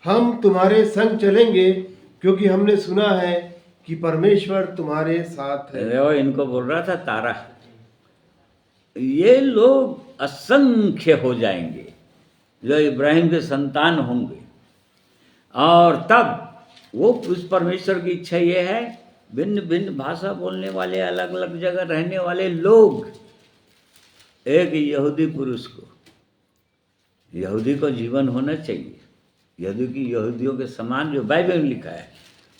हम तुम्हारे संग चलेंगे, क्योंकि हमने सुना है कि परमेश्वर तुम्हारे साथ है। देखो, इनको बोल रहा था तारा। ये लोग असंख्य हो जाएंगे जो इब्राहिम के संतान होंगे, और तब वो उस परमेश्वर की इच्छा ये है, भिन्न भिन्न भाषा बोलने वाले, अलग अलग जगह रहने वाले लोग एक यहूदी पुरुष को, यहूदी को जीवन होना चाहिए, यहूदियों के समान जो बाइबल में लिखा है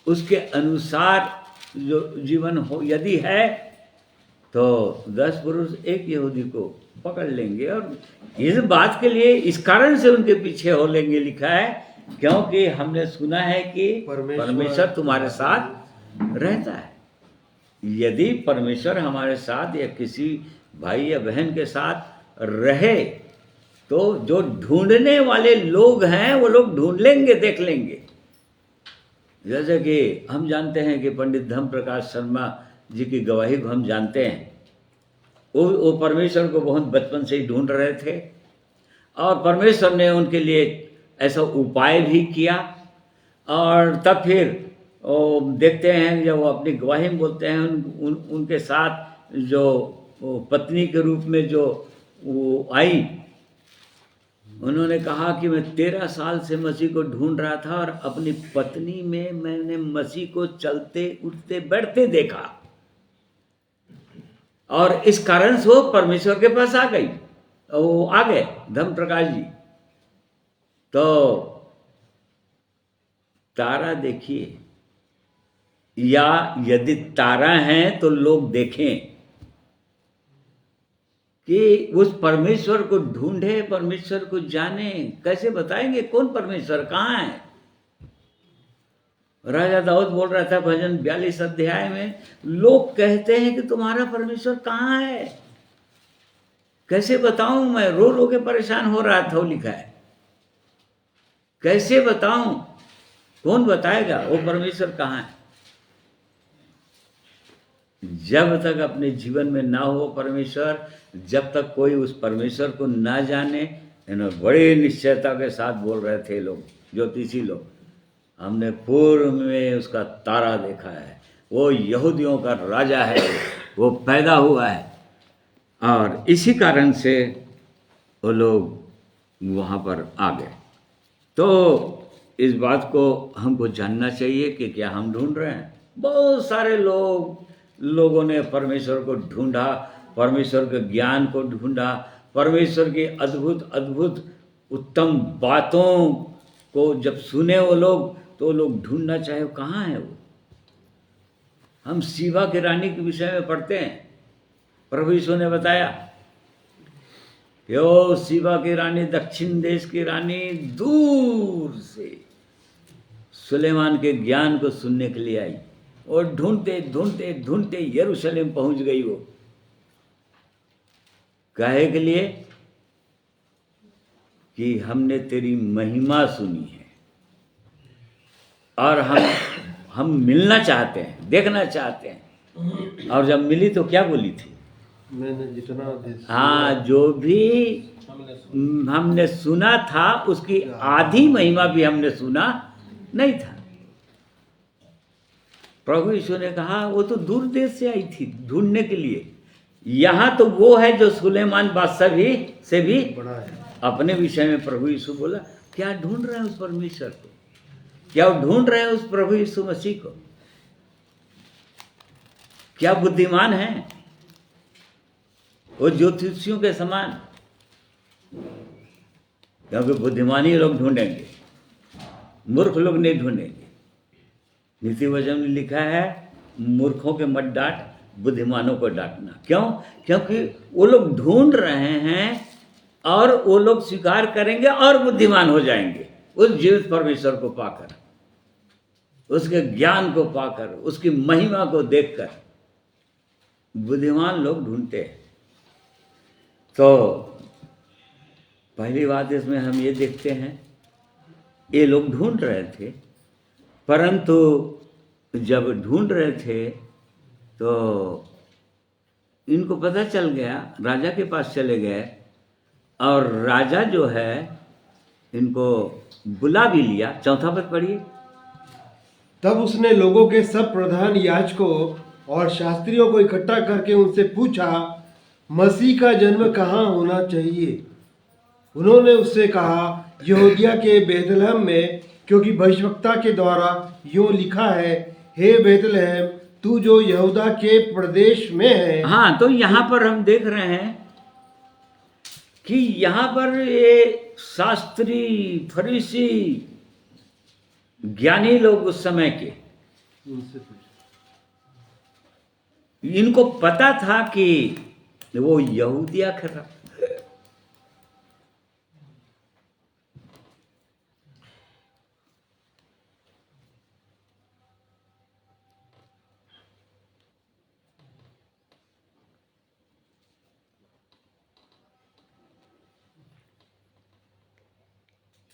उसके अनुसार जो जीवन हो यदि है, तो 10 पुरुष एक यहूदी को पकड़ लेंगे। और इस बात के लिए, इस कारण से उनके पीछे हो लेंगे, लिखा है, क्योंकि हमने सुना है कि परमेश्वर तुम्हारे साथ रहता है। यदि परमेश्वर हमारे साथ या किसी भाई या बहन के साथ रहे, तो जो ढूंढने वाले लोग हैं वो लोग ढूंढ लेंगे, देख लेंगे। जैसे कि हम जानते हैं कि पंडित धर्म प्रकाश शर्मा जी की गवाही को हम जानते हैं, वो परमेश्वर को बहुत बचपन से ही ढूंढ रहे थे, और परमेश्वर ने उनके लिए ऐसा उपाय भी किया। और तब फिर देखते हैं जब वो अपनी गवाही में बोलते हैं, उनके साथ जो पत्नी के रूप में जो वो आई, उन्होंने कहा कि मैं 13 साल से मसीह को ढूंढ रहा था, और अपनी पत्नी में मैंने मसीह को चलते उठते बैठते देखा, और इस कारण से वो परमेश्वर के पास आ गई, वो आ गए धर्म प्रकाश जी। तो तारा देखिए, या यदि तारा हैं तो लोग देखें कि उस परमेश्वर को ढूंढे, परमेश्वर को जाने। कैसे बताएंगे कौन परमेश्वर कहाँ है? राजा दाऊद बोल रहा था भजन 42 अध्याय में, लोग कहते हैं कि तुम्हारा परमेश्वर कहाँ है, कैसे बताऊं मैं, रो रो के परेशान हो रहा था, वो लिखा है। कैसे बताऊं, कौन बताएगा वो परमेश्वर कहाँ है? जब तक अपने जीवन में ना हो परमेश्वर, जब तक कोई उस परमेश्वर को ना जाने, बड़े निश्चयता के साथ बोल रहे थे लोग, ज्योतिषी लोग, हमने पूर्व में उसका तारा देखा है, वो यहूदियों का राजा है, वो पैदा हुआ है। और इसी कारण से वो लोग वहाँ पर आ गए। तो इस बात को हमको जानना चाहिए कि क्या हम ढूंढ रहे हैं? बहुत सारे लोगों ने परमेश्वर को ढूंढा, परमेश्वर के ज्ञान को ढूंढा, परमेश्वर की अद्भुत अद्भुत उत्तम बातों को जब सुने वो लोग तो वो लोग ढूंढना चाहे वो कहाँ है वो। हम सीबा की रानी के विषय में पढ़ते हैं, प्रभु यीशु ने बताया यो सीबा की रानी, दक्षिण देश की रानी, दूर से सुलेमान के ज्ञान को सुनने के लिए आई और ढूंढते ढूंढते ढूंढते यरूशलेम पहुंच गई वो। काहे के लिए? कि हमने तेरी महिमा सुनी है और हम मिलना चाहते हैं, देखना चाहते हैं। और जब मिली तो क्या बोली थी? मैंने जितना हाँ, जो भी हमने सुना था उसकी आधी महिमा भी हमने सुना नहीं था। प्रभु यीशु ने कहा वो तो दूर देश से आई थी ढूंढने के लिए, यहाँ तो वो है जो सुलेमान बादशाह भी से भी बड़ा है। अपने विषय में प्रभु यीशु बोला। क्या ढूंढ रहे हैं उस परमेश्वर को? क्या वो ढूंढ रहे हैं उस प्रभु यीशु मसीह को? क्या बुद्धिमान है वो ज्योतिषियों के समान? क्योंकि बुद्धिमानी लोग ढूंढेंगे, मूर्ख लोग नहीं ढूंढेंगे। नीति वचन में लिखा है मूर्खों के मत डांट, बुद्धिमानों को डांटना। क्यों? क्योंकि वो लोग ढूंढ रहे हैं और वो लोग स्वीकार करेंगे और बुद्धिमान हो जाएंगे उस जीवित परमेश्वर को पाकर, उसके ज्ञान को पाकर, उसकी महिमा को देखकर। बुद्धिमान लोग ढूंढते हैं। तो पहली बात इसमें हम ये देखते हैं ये लोग ढूंढ रहे थे, परंतु जब ढूंढ रहे थे तो इनको पता चल गया, राजा के पास चले गए और राजा जो है इनको बुला भी लिया। चौथा पद पढ़िए। तब उसने लोगों के सब प्रधान याजकों और शास्त्रियों को इकट्ठा करके उनसे पूछा, मसीह का जन्म कहाँ होना चाहिए? उन्होंने उससे कहा, यहूदिया के बेथलेहम में, क्योंकि भविष्यवक्ता के द्वारा यूं लिखा है, हे बेथलेहम, तू जो यहूदा के प्रदेश में है। हाँ, तो यहाँ पर हम देख रहे हैं कि यहाँ पर ये शास्त्री, फरीसी, ज्ञानी लोग उस समय के, उनसे पूछा। इनको पता था कि वो यहूदिया का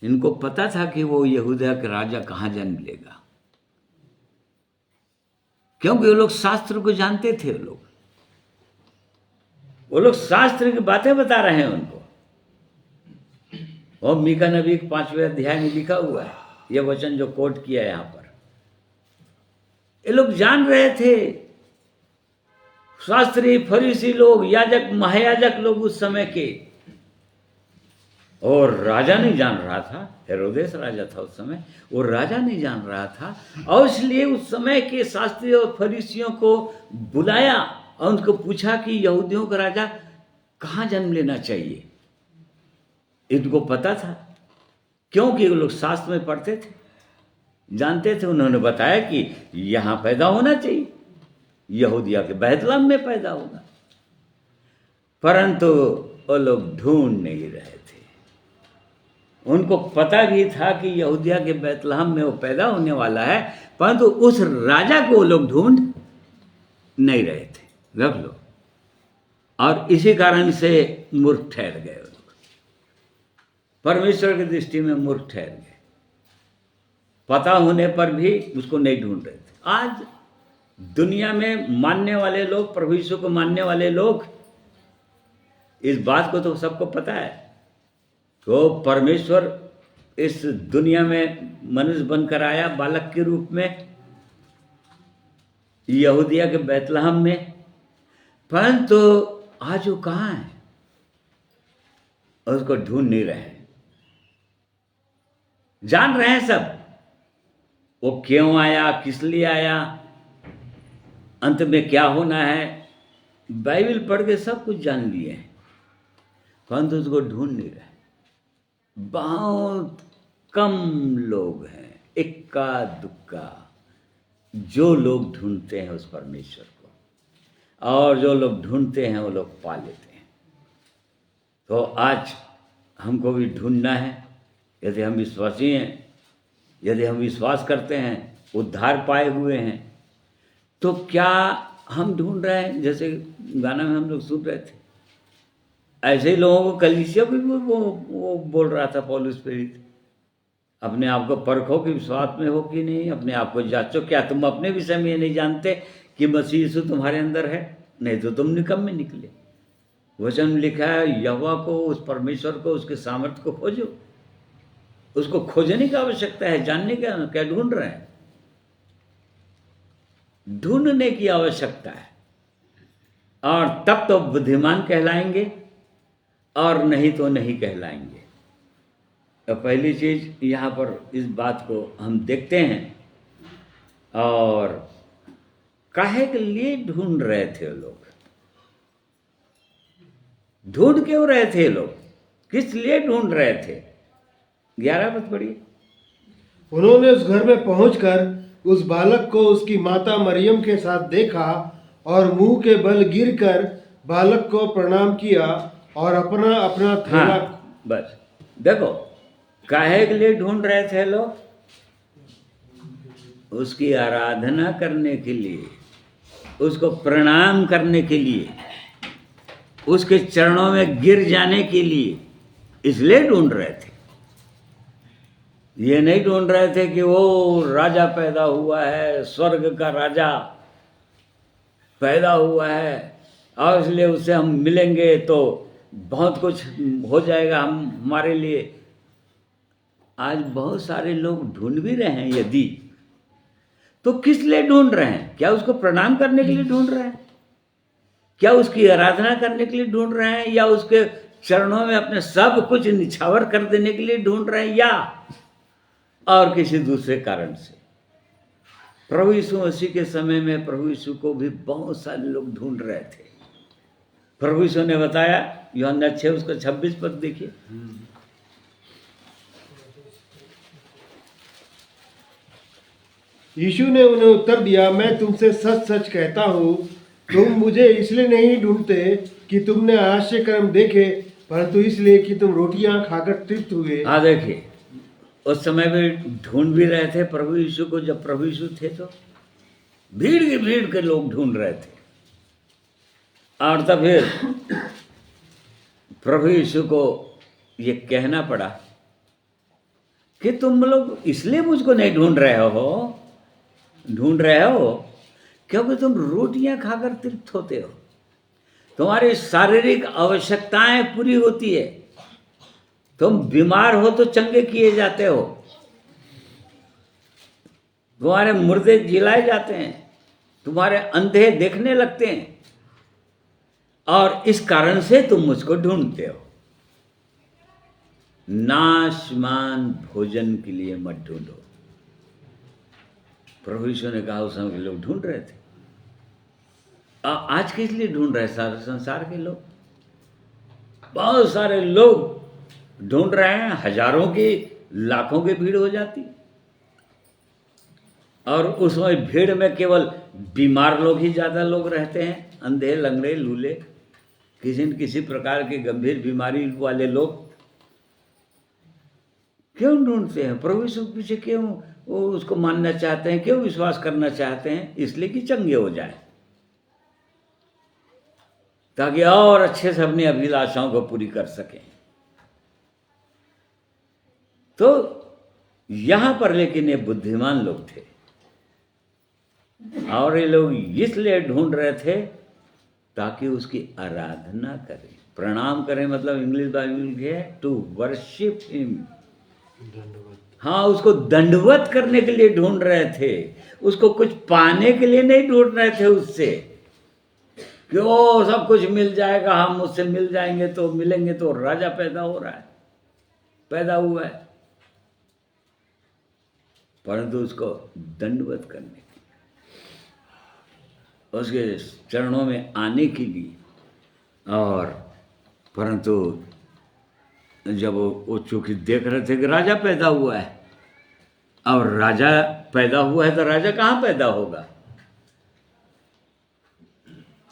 इनको पता था कि वो यहूदा का राजा कहाँ जन्म लेगा, क्योंकि वो लोग शास्त्र को जानते थे। वो लोग शास्त्र की बातें बता रहे हैं उनको। और मीका नबी के 5वें अध्याय में लिखा हुआ है यह वचन जो कोट किया है यहाँ पर। ये लोग जान रहे थे, शास्त्री, फरीसी लोग, याजक, महायाजक लोग उस समय के। और राजा नहीं जान रहा था, हेरोदेस राजा था उस समय, वो राजा नहीं जान रहा था। और इसलिए उस समय के शास्त्री और फरीसियों को बुलाया और उनको पूछा कि यहूदियों का राजा कहाँ जन्म लेना चाहिए। इनको पता था, क्योंकि वो लोग शास्त्र में पढ़ते थे, जानते थे। उन्होंने बताया कि यहाँ पैदा होना चाहिए, यहूदिया के बेथलेहम में पैदा होगा। परंतु वो लोग ढूंढ नहीं रहे थे। उनको पता भी था कि यहूदिया के बेथलेहम में वो पैदा होने वाला है, परंतु उस राजा को वो लोग ढूंढ नहीं रहे थे। रख लो। और इसी कारण से मूर्ख ठहर गए वो लोग, परमेश्वर की दृष्टि में मूर्ख ठहर गए। पता होने पर भी उसको नहीं ढूंढ रहे थे। आज दुनिया में मानने वाले लोग, प्रभु यीशु को मानने वाले लोग, इस बात को तो सबको पता है। तो परमेश्वर इस दुनिया में मनुष्य बनकर आया बालक के रूप में, यहूदिया के बेथलेहम में, परंतु आज वो कहाँ है? उसको ढूंढ नहीं रहे हैं। जान रहे हैं सब वो क्यों आया, किस लिए आया, अंत में क्या होना है, बाइबल पढ़ के सब कुछ जान लिए हैं, परंतु उसको ढूंढ नहीं रहे। बहुत कम लोग हैं, इक्का दुक्का जो लोग ढूंढते हैं उस परमेश्वर को, और जो लोग ढूंढते हैं वो लोग पा लेते हैं। तो आज हमको भी ढूंढना है। यदि हम विश्वासी हैं, यदि हम विश्वास करते हैं, उद्धार पाए हुए हैं, तो क्या हम ढूंढ रहे हैं? जैसे गाना में हम लोग सुन रहे थे, ऐसे ही लोगों को कलीसिया भी वो बोल रहा था पौलुस प्रेरित, अपने आप को परखो कि विश्वास में हो कि नहीं, अपने आप को जांचो, क्या तुम अपने विषय में ये नहीं जानते कि मसीह यीशु तुम्हारे अंदर है? नहीं तो तुम निकम्मे निकले। वचन में लिखा है, यहोवा को, उस परमेश्वर को, उसके सामर्थ्य को खोजो। उसको खोजने की आवश्यकता है, जानने का क्या ढूंढ रहे हैं? ढूंढने की आवश्यकता है, और तब तो बुद्धिमान कहलाएंगे, और नहीं तो नहीं कहलाएंगे। तो पहली चीज यहाँ पर इस बात को हम देखते हैं। और काहे के लिए ढूंढ रहे थे लोग? ढूंढ क्यों रहे थे लोग? किस लिए ढूंढ रहे थे? 11 पद पढ़िए। उन्होंने उस घर में पहुंचकर उस बालक को उसकी माता मरियम के साथ देखा और मुंह के बल गिरकर बालक को प्रणाम किया और अपना अपना थैला। हाँ, बस देखो, काहे के लिए ढूंढ रहे थे लोग? उसकी आराधना करने के लिए, उसको प्रणाम करने के लिए, उसके चरणों में गिर जाने के लिए, इसलिए ढूंढ रहे थे। ये नहीं ढूंढ रहे थे कि वो राजा पैदा हुआ है, स्वर्ग का राजा पैदा हुआ है, और इसलिए उससे हम मिलेंगे तो बहुत कुछ हो जाएगा हमारे लिए। आज बहुत सारे लोग ढूंढ भी रहे हैं, यदि तो किस लिए ढूंढ रहे हैं? क्या उसको प्रणाम करने के लिए ढूंढ रहे हैं? क्या उसकी आराधना करने के लिए ढूंढ रहे हैं? या उसके चरणों में अपने सब कुछ निछावर कर देने के लिए ढूंढ रहे हैं, या और किसी दूसरे कारण से? प्रभु यीशु मसीह के समय में प्रभु यीशु को भी बहुत सारे लोग ढूंढ रहे थे। प्रभु यीशु ने बताया, यूहन्ना 6 उसका 26 पद देखिए। यीशु ने उन्हें उत्तर दिया, मैं तुमसे सच सच कहता हूँ, तुम मुझे इसलिए नहीं ढूंढते कि तुमने आश्चर्य कर्म देखे, परंतु इसलिए कि तुम रोटियां खाकर तृप्त हुए। हाँ, देखिए, उस समय भी ढूंढ भी रहे थे प्रभु यीशु को। जब प्रभु यीशु थे तो भीड़ की भीड़ के लोग ढूंढ रहे थे, और तब फिर प्रभु यीशु को ये कहना पड़ा कि तुम लोग इसलिए मुझको नहीं ढूंढ रहे हो क्योंकि तुम रोटियां खाकर तृप्त होते हो, तुम्हारी शारीरिक आवश्यकताएं पूरी होती है, तुम बीमार हो तो चंगे किए जाते हो, तुम्हारे मुर्दे जिलाए जाते हैं, तुम्हारे अंधे देखने लगते हैं, और इस कारण से तुम मुझको ढूंढते हो। नाशमान भोजन के लिए मत ढूंढो। प्रभु यीशु ने कहा, उस समय के लोग ढूंढ रहे थे। आज किस लिए ढूंढ रहे? सारे संसार के लोग, बहुत सारे लोग ढूंढ रहे हैं। हजारों की, लाखों की भीड़ हो जाती, और उसमें भीड़ में केवल बीमार लोग ही ज्यादा लोग रहते हैं, अंधे, लंगड़े, लूले, किसी न किसी प्रकार की गंभीर बीमारी वाले लोग क्यों ढूंढते हैं? प्रभु यीशु के पीछे क्यों वो उसको मानना चाहते हैं, क्यों विश्वास करना चाहते हैं? इसलिए कि चंगे हो जाए, ताकि और अच्छे से अपनी अभिलाषाओं को पूरी कर सकें। तो यहां पर लेकिन ये बुद्धिमान लोग थे, और ये लोग इसलिए ढूंढ रहे थे ताकि उसकी आराधना करें, प्रणाम करें। मतलब इंग्लिश बाइबल के टू वर्शिप हिम। हाँ, उसको दंडवत करने के लिए ढूंढ रहे थे, उसको कुछ पाने के लिए नहीं ढूंढ रहे थे उससे कि ओ सब कुछ मिल जाएगा, हम उससे मिल जाएंगे तो मिलेंगे तो राजा पैदा हो रहा है, पैदा हुआ है, परंतु उसको दंडवत करने के लिए, उसके चरणों में आने के लिए, और परंतु जब वो चूंकि देख रहे थे कि राजा पैदा हुआ है, और राजा पैदा हुआ है तो राजा कहाँ पैदा होगा?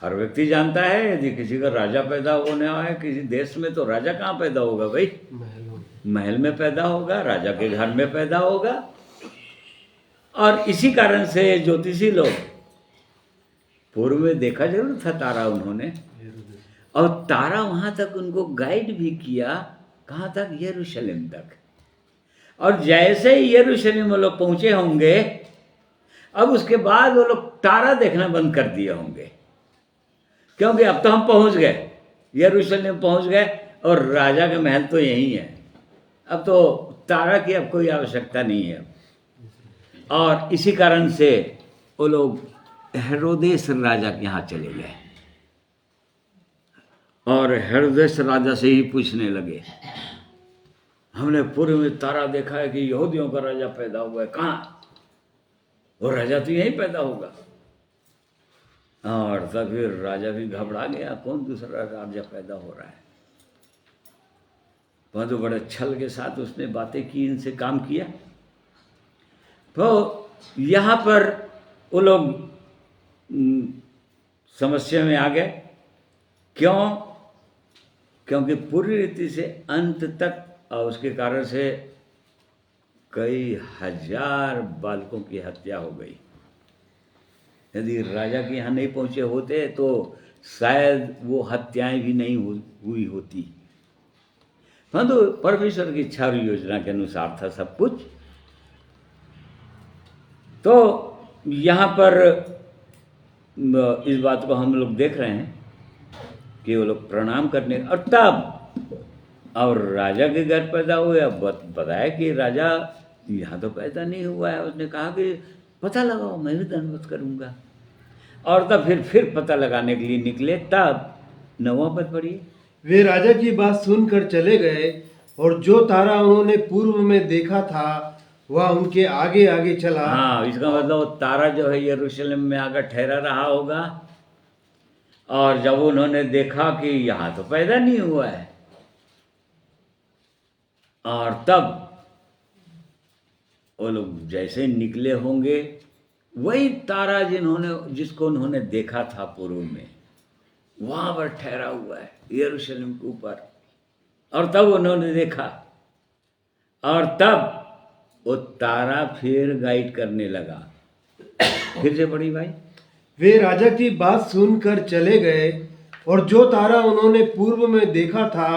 हर व्यक्ति जानता है यदि किसी का राजा पैदा होने है किसी देश में, तो राजा कहाँ पैदा होगा भाई? महल में पैदा होगा, राजा के घर में पैदा होगा। और इसी कारण से ज्योतिषी लोग, पूर्व में देखा जरूर था तारा उन्होंने, और तारा वहां तक उनको गाइड भी किया, कहाँ तक? यरूशलेम तक। और जैसे ही यरूशलेम वो लोग पहुंचे होंगे, अब उसके बाद वो लोग तारा देखना बंद कर दिए होंगे, क्योंकि अब तो हम पहुंच गए, यरूशलेम पहुंच गए, और राजा का महल तो यही है, अब तो तारा की अब कोई आवश्यकता नहीं है। और इसी कारण से वो लोग हेरोदेस राजा के यहाँ चले गए, और हेरोदेस राजा से ही पूछने लगे, हमने पूर्व में तारा देखा है कि यहूदियों का राजा पैदा हुआ है, कहाँ? वो राजा तो यहीं पैदा होगा। और तब फिर राजा भी घबरा गया, कौन दूसरा राजा पैदा हो रहा है? परंतु बड़े छल के साथ उसने बातें की, इनसे काम किया। तो यहाँ पर वो लोग समस्या में आ गए। क्यों? क्योंकि पूरी रीति से अंत तक, और उसके कारण से कई हजार बालकों की हत्या हो गई। यदि राजा के यहाँ नहीं पहुँचे होते तो शायद वो हत्याएं भी नहीं हुई होती। परंतु परमेश्वर की इच्छा और योजना के अनुसार था सब कुछ। तो यहाँ पर इस बात को हम लोग देख रहे हैं कि वो लोग प्रणाम करने, और तब और राजा के घर पैदा हुए। अब बताया कि राजा यहाँ तो पैदा नहीं हुआ है। उसने कहा कि पता लगाओ, मैं भी दंडवत करूँगा। और तब फिर पता लगाने के लिए निकले। तब 9वां पद पढ़िए। वे राजा की बात सुनकर चले गए, और जो तारा उन्होंने पूर्व में देखा था वह उनके आगे आगे चला। हाँ, इसका मतलब वो तारा जो है यरूशलेम में आकर ठहरा रहा होगा, और जब उन्होंने देखा कि यहाँ तो पैदा नहीं हुआ है, और तब वो लोग जैसे निकले होंगे, वही तारा जिसको उन्होंने देखा था पूर्व में, वहां पर ठहरा हुआ है यरूशलेम के ऊपर। और तब उन्होंने देखा, और तब वो तारा फिर गाइड करने लगा। फिर से पढ़ी भाई। वे राजा की बात सुनकर चले गए, और जो तारा उन्होंने पूर्व में देखा था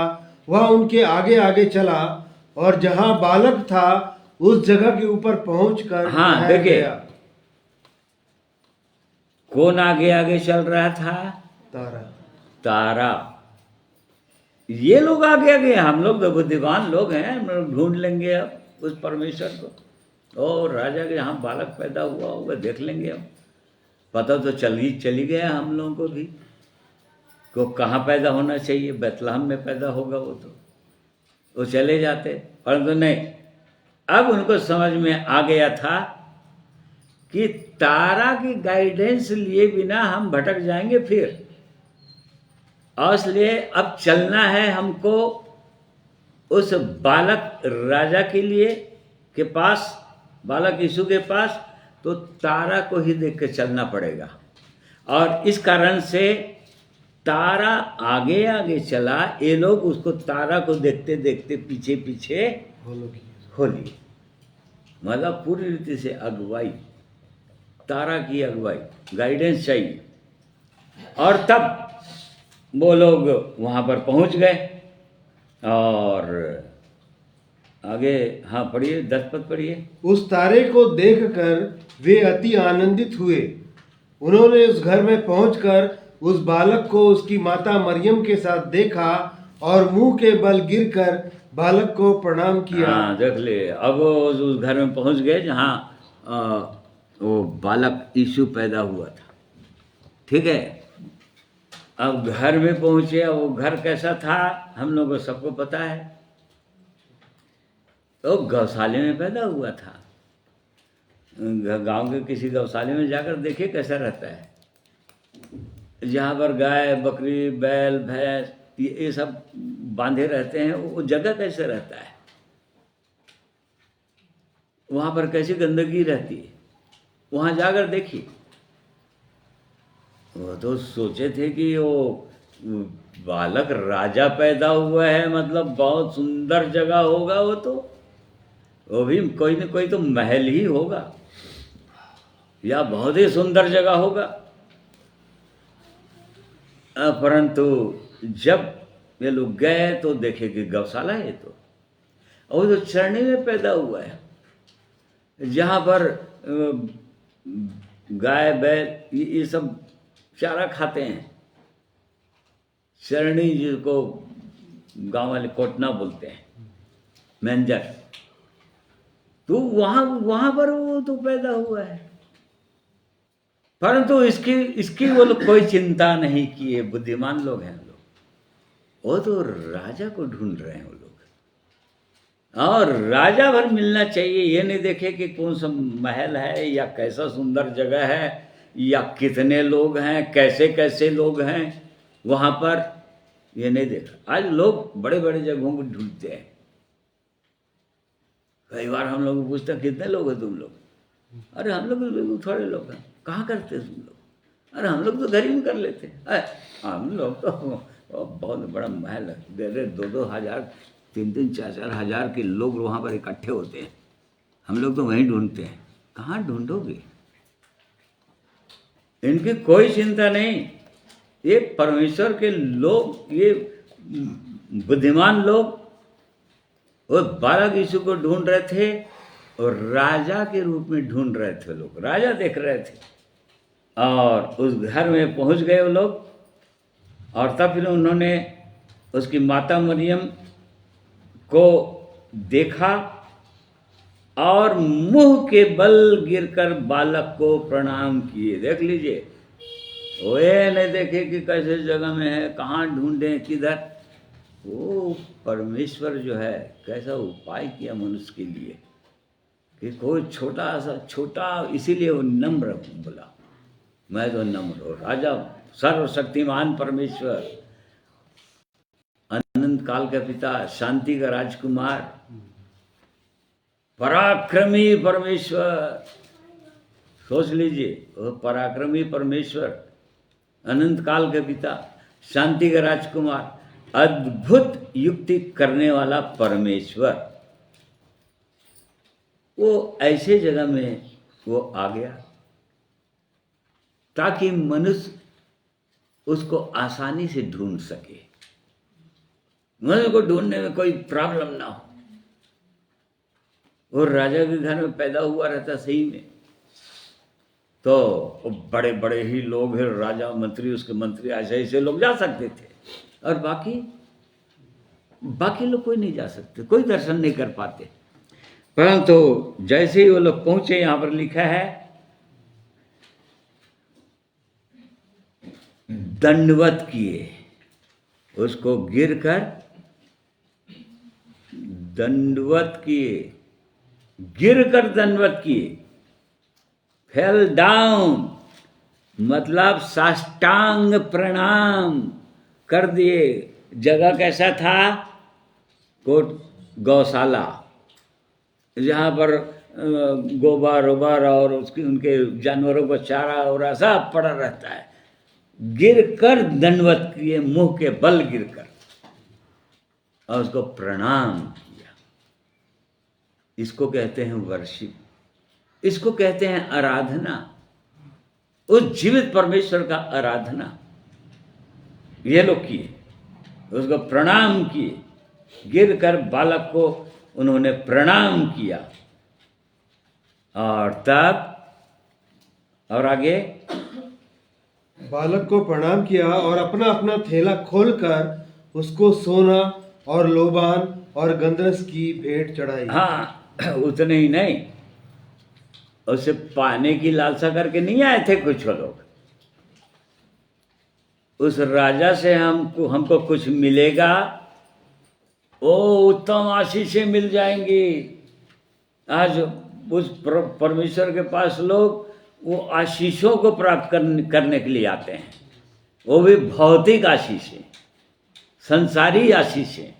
वह उनके आगे आगे चला, और जहां बालक था उस जगह के ऊपर पहुंचकर हाँ, ठहर देखिए, गया। कौन आगे आगे चल रहा था? तारा। तारा। ये लोग आगे आगे, हम लोग तो बुद्धिमान लोग हैं, हम लोग ढूंढ लेंगे अब उस परमेश्वर को। और राजा के यहाँ बालक पैदा हुआ होगा, देख लेंगे हम। पता तो चली गया हम लोगों को भी को कहाँ पैदा होना चाहिए। बैतलहम में पैदा होगा वो चले जाते, परंतु नहीं। अब उनको समझ में आ गया था कि तारा की गाइडेंस लिए बिना हम भटक जाएंगे फिर, और इसलिए अब चलना है हमको उस बालक राजा के लिए के पास, बालक यीशु के पास। तो तारा को ही देख के चलना पड़ेगा। और इस कारण से तारा आगे आगे चला। ये लोग उसको तारा को देखते देखते पीछे पीछे हो लिए। मतलब पूरी रीति से अगुवाई, तारा की अगुवाई, गाइडेंस चाहिए। और तब वो लोग वहाँ पर पहुँच गए। और आगे हाँ पढ़िए, 10 पद पढ़िए। उस तारे को देखकर वे अति आनंदित हुए। उन्होंने उस घर में पहुंचकर उस बालक को उसकी माता मरियम के साथ देखा, और मुंह के बल गिरकर बालक को प्रणाम किया। हाँ, देख ले। अब उस घर में पहुंच गए जहाँ वो बालक यीशु पैदा हुआ था। ठीक है। अब घर में पहुंचे। वो घर कैसा था हम लोगों को सबको पता है। तो गौशाले में पैदा हुआ था। गांव के किसी गौशाले में जाकर देखिए कैसा रहता है, जहाँ पर गाय बकरी बैल भैंस ये सब बांधे रहते हैं, वो जगह कैसे रहता है, वहाँ पर कैसी गंदगी रहती है, वहाँ जाकर देखिए। वो तो सोचे थे कि वो बालक राजा पैदा हुआ है, मतलब बहुत सुंदर जगह होगा, वो भी कोई न कोई तो महल ही होगा या बहुत ही सुंदर जगह होगा। परंतु जब ये लोग गए तो देखे कि गौशाला है, तो और तो चरनी में पैदा हुआ है, जहाँ पर गाय बैल ये सब चारा खाते हैं। चरनी जिसको गांव वाले कोटना बोलते हैं, मैंजर, तो वहाँ पर वो तो पैदा हुआ है। परंतु इसकी वो लोग कोई चिंता नहीं किए, बुद्धिमान लोग हैं लोग, वो तो राजा को ढूंढ रहे हैं वो लोग, और राजा भर मिलना चाहिए। ये नहीं देखे कि कौन सा महल है या कैसा सुंदर जगह है या कितने लोग हैं, कैसे कैसे लोग हैं वहाँ पर, ये नहीं देखा। आज लोग बड़े बड़े जगहों को ढूंढते हैं। कई बार हम लोग पूछते हैं कितने लोग हैं तुम लोग, अरे हम लोग थोड़े लोग हैं। कहाँ करते तुम लोग? अरे हम लोग तो घर ही में कर लेते हैं। हम लोग तो बहुत बड़ा महल है, 2-2 हजार 3-3 4-4 हजार के लोग वहाँ पर इकट्ठे होते हैं, हम लोग तो वहीं ढूंढते हैं। कहाँ ढूंढोगे? इनकी कोई चिंता नहीं। ये परमेश्वर के लोग, ये बुद्धिमान लोग, वो बालक यीशु को ढूंढ रहे थे और राजा के रूप में ढूंढ रहे थे लोग, राजा देख रहे थे। और उस घर में पहुंच गए वो लोग, और तब फिर उन्होंने उसकी माता मरियम को देखा और मुंह के बल गिरकर बालक को प्रणाम किए। देख लीजिए, वे नहीं देखे कि कैसे जगह में है, कहाँ ढूंढें, किधर। वो परमेश्वर जो है कैसा उपाय किया मनुष्य के लिए कि कोई छोटा, इसीलिए वो नम्र बोला, मैं तो नम्र हूँ। राजा सर्वशक्तिमान परमेश्वर, अनंत काल का पिता, शांति का राजकुमार, पराक्रमी परमेश्वर। सोच लीजिए, वो पराक्रमी परमेश्वर, अनंत काल के पिता, शांति का राजकुमार, अद्भुत युक्ति करने वाला परमेश्वर, वो ऐसे जगह में वो आ गया ताकि मनुष्य उसको आसानी से ढूंढ सके, मनुष्य को ढूंढने में कोई प्रॉब्लम ना हो। वो राजा के घर में पैदा हुआ रहता सही में, तो बड़े बड़े ही लोग हैं, राजा मंत्री, उसके मंत्री, ऐसे लोग जा सकते थे, और बाकी लोग कोई नहीं जा सकते, कोई दर्शन नहीं कर पाते। परंतु जैसे ही वो लोग पहुंचे, यहां पर लिखा है दंडवत किए, उसको गिरकर दंडवत किए, गिरकर दंडवत किए, फेल डाउन, मतलब साष्टांग प्रणाम कर दिए। जगह कैसा था? कोट गौशाला, जहाँ पर गोबर ओबर और उनके जानवरों को चारा और ऐसा पड़ा रहता है। गिरकर दंडवत किए, मुंह के बल गिरकर, और उसको प्रणाम किया। इसको कहते हैं वर्शिप, इसको कहते हैं आराधना, उस जीवित परमेश्वर का आराधना ये लोग किए, उसको प्रणाम किए। गिरकर बालक को उन्होंने प्रणाम किया, और तब और आगे बालक को प्रणाम किया और अपना अपना थैला खोलकर उसको सोना और लोबान और गंधरस की भेंट चढ़ाई। हाँ, उतने ही नहीं, उसे पाने की लालसा करके नहीं आए थे कुछ लोग। उस राजा से हमको कुछ मिलेगा, वो उत्तम आशीषें मिल जाएंगी। आज उस परमेश्वर के पास लोग वो आशीषों को प्राप्त करने के लिए आते हैं, वो भी भौतिक आशीषें, संसारी आशीषें।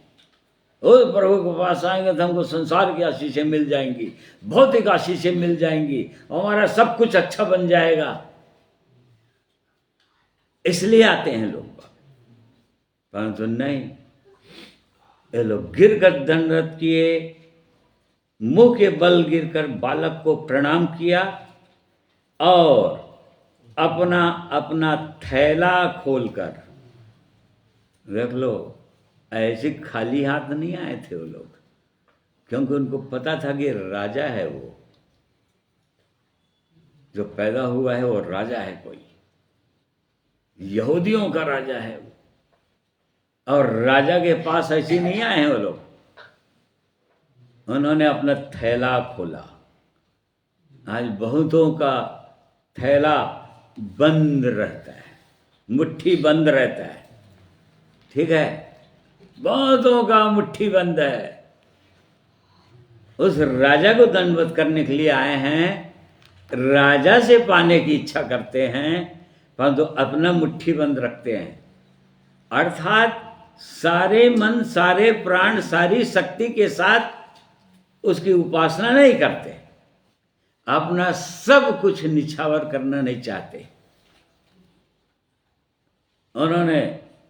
उस प्रभु के पास आएंगे तो हमको संसार की आशीषें मिल जाएंगी, भौतिक आशीषें मिल जाएंगी, हमारा सब कुछ अच्छा बन जाएगा। इसलिए आते हैं लोग, परंतु नहीं, ये लोग गिर कर दंडवत किए, मुंह के बल गिरकर बालक को प्रणाम किया और अपना अपना थैला खोलकर, देख लो, ऐसे खाली हाथ नहीं आए थे वो लोग, क्योंकि उनको पता था कि राजा है वो जो पैदा हुआ है, वो राजा है, कोई यहूदियों का राजा है वो। और राजा के पास ऐसे नहीं आए हैं वो लोग, उन्होंने अपना थैला खोला। आज बहुतों का थैला बंद रहता है, मुट्ठी बंद रहता है, ठीक है, बहुतों का मुट्ठी बंद है। उस राजा को दंडवत करने के लिए आए हैं, राजा से पाने की इच्छा करते हैं, परंतु अपना मुट्ठी बंद रखते हैं। अर्थात सारे मन, सारे प्राण, सारी शक्ति के साथ उसकी उपासना नहीं करते, अपना सब कुछ निछावर करना नहीं चाहते।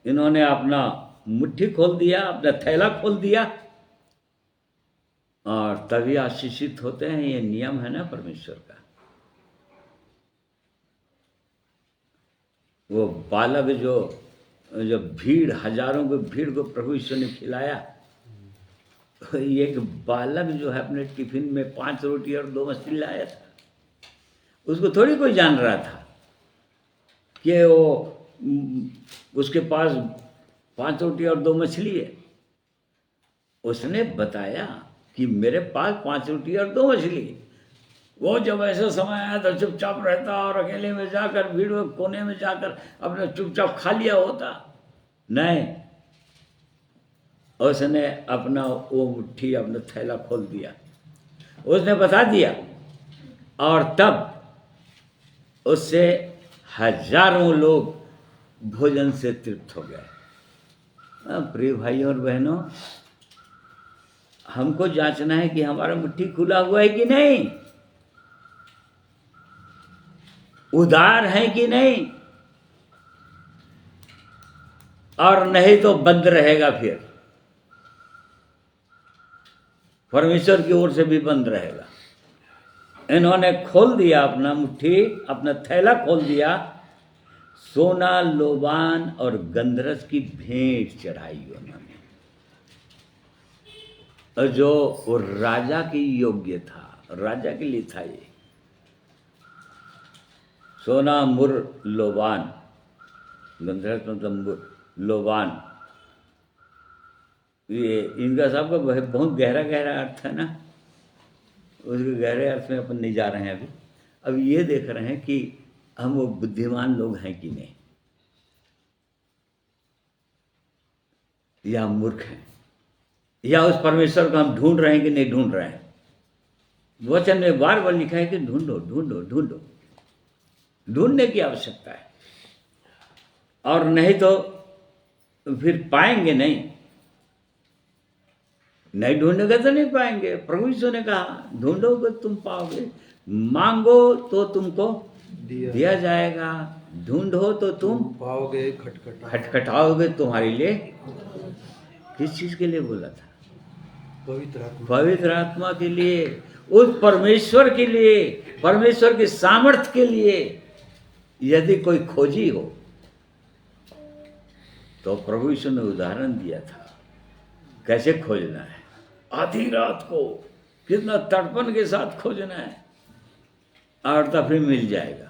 इन्होंने अपना मुट्ठी खोल दिया, अपना थैला खोल दिया, और तभी आशीषित होते हैं। ये नियम है ना परमेश्वर का। वो बालक जो भीड़, हजारों की भीड़ को प्रभु ईश्वर ने खिलाया, एक बालक जो है अपने टिफिन में 5 रोटी और 2 मछली लाया था। उसको थोड़ी कोई जान रहा था कि वो उसके पास 5 रोटी और 2 मछली है। उसने बताया कि मेरे पास 5 रोटी और 2 मछली। वो जब ऐसा समय आया तो चुपचाप रहता और अकेले में जाकर भीड़ में कोने में जाकर अपने चुपचाप खा लिया होता। नहीं, उसने अपना वो मुट्ठी, अपना थैला खोल दिया, उसने बता दिया, और तब उससे हजारों लोग भोजन से तृप्त हो गए। प्रिय भाइयों और बहनों, हमको जांचना है कि हमारा मुट्ठी खुला हुआ है कि नहीं, उदार है कि नहीं, और नहीं तो बंद रहेगा, फिर परमेश्वर की ओर से भी बंद रहेगा। इन्होंने खोल दिया अपना मुट्ठी, अपना थैला खोल दिया, सोना, लोबान और गंधरस की भेंट चढ़ाई उन्होंने, और जो वो राजा की योग्य था, राजा के लिए था। ये सोना, मुर, लोबान, गंधरस मतलब मुर, लोबान, ये इनका सबका बहुत गहरा गहरा अर्थ है ना। उसके गहरे अर्थ में अपन नहीं जा रहे हैं अभी। अब ये देख रहे हैं कि हम वो बुद्धिमान लोग हैं कि नहीं, या मूर्ख हैं, या उस परमेश्वर को हम ढूंढ रहे हैं कि नहीं ढूंढ रहे हैं। वचन में बार बार लिखा है कि ढूंढो ढूंढो ढूंढो, ढूंढने की आवश्यकता है, और नहीं तो फिर पाएंगे नहीं। नहीं ढूंढेगा तो नहीं पाएंगे। प्रभु यीशु ने कहा, ढूंढोगे तुम पाओगे, मांगो तो तुमको दिया जाएगा, ढूंढो तो तुम पाओगे, खटखटाओगे। तुम्हारे लिए किस चीज के लिए बोला था? पवित्र आत्मा के लिए, उस परमेश्वर के लिए, परमेश्वर के सामर्थ्य के लिए। यदि कोई खोजी हो तो प्रभु यीशु ने उदाहरण दिया था कैसे खोजना है। आधी रात को कितना तड़पन के साथ खोजना है, और तभी मिल जाएगा।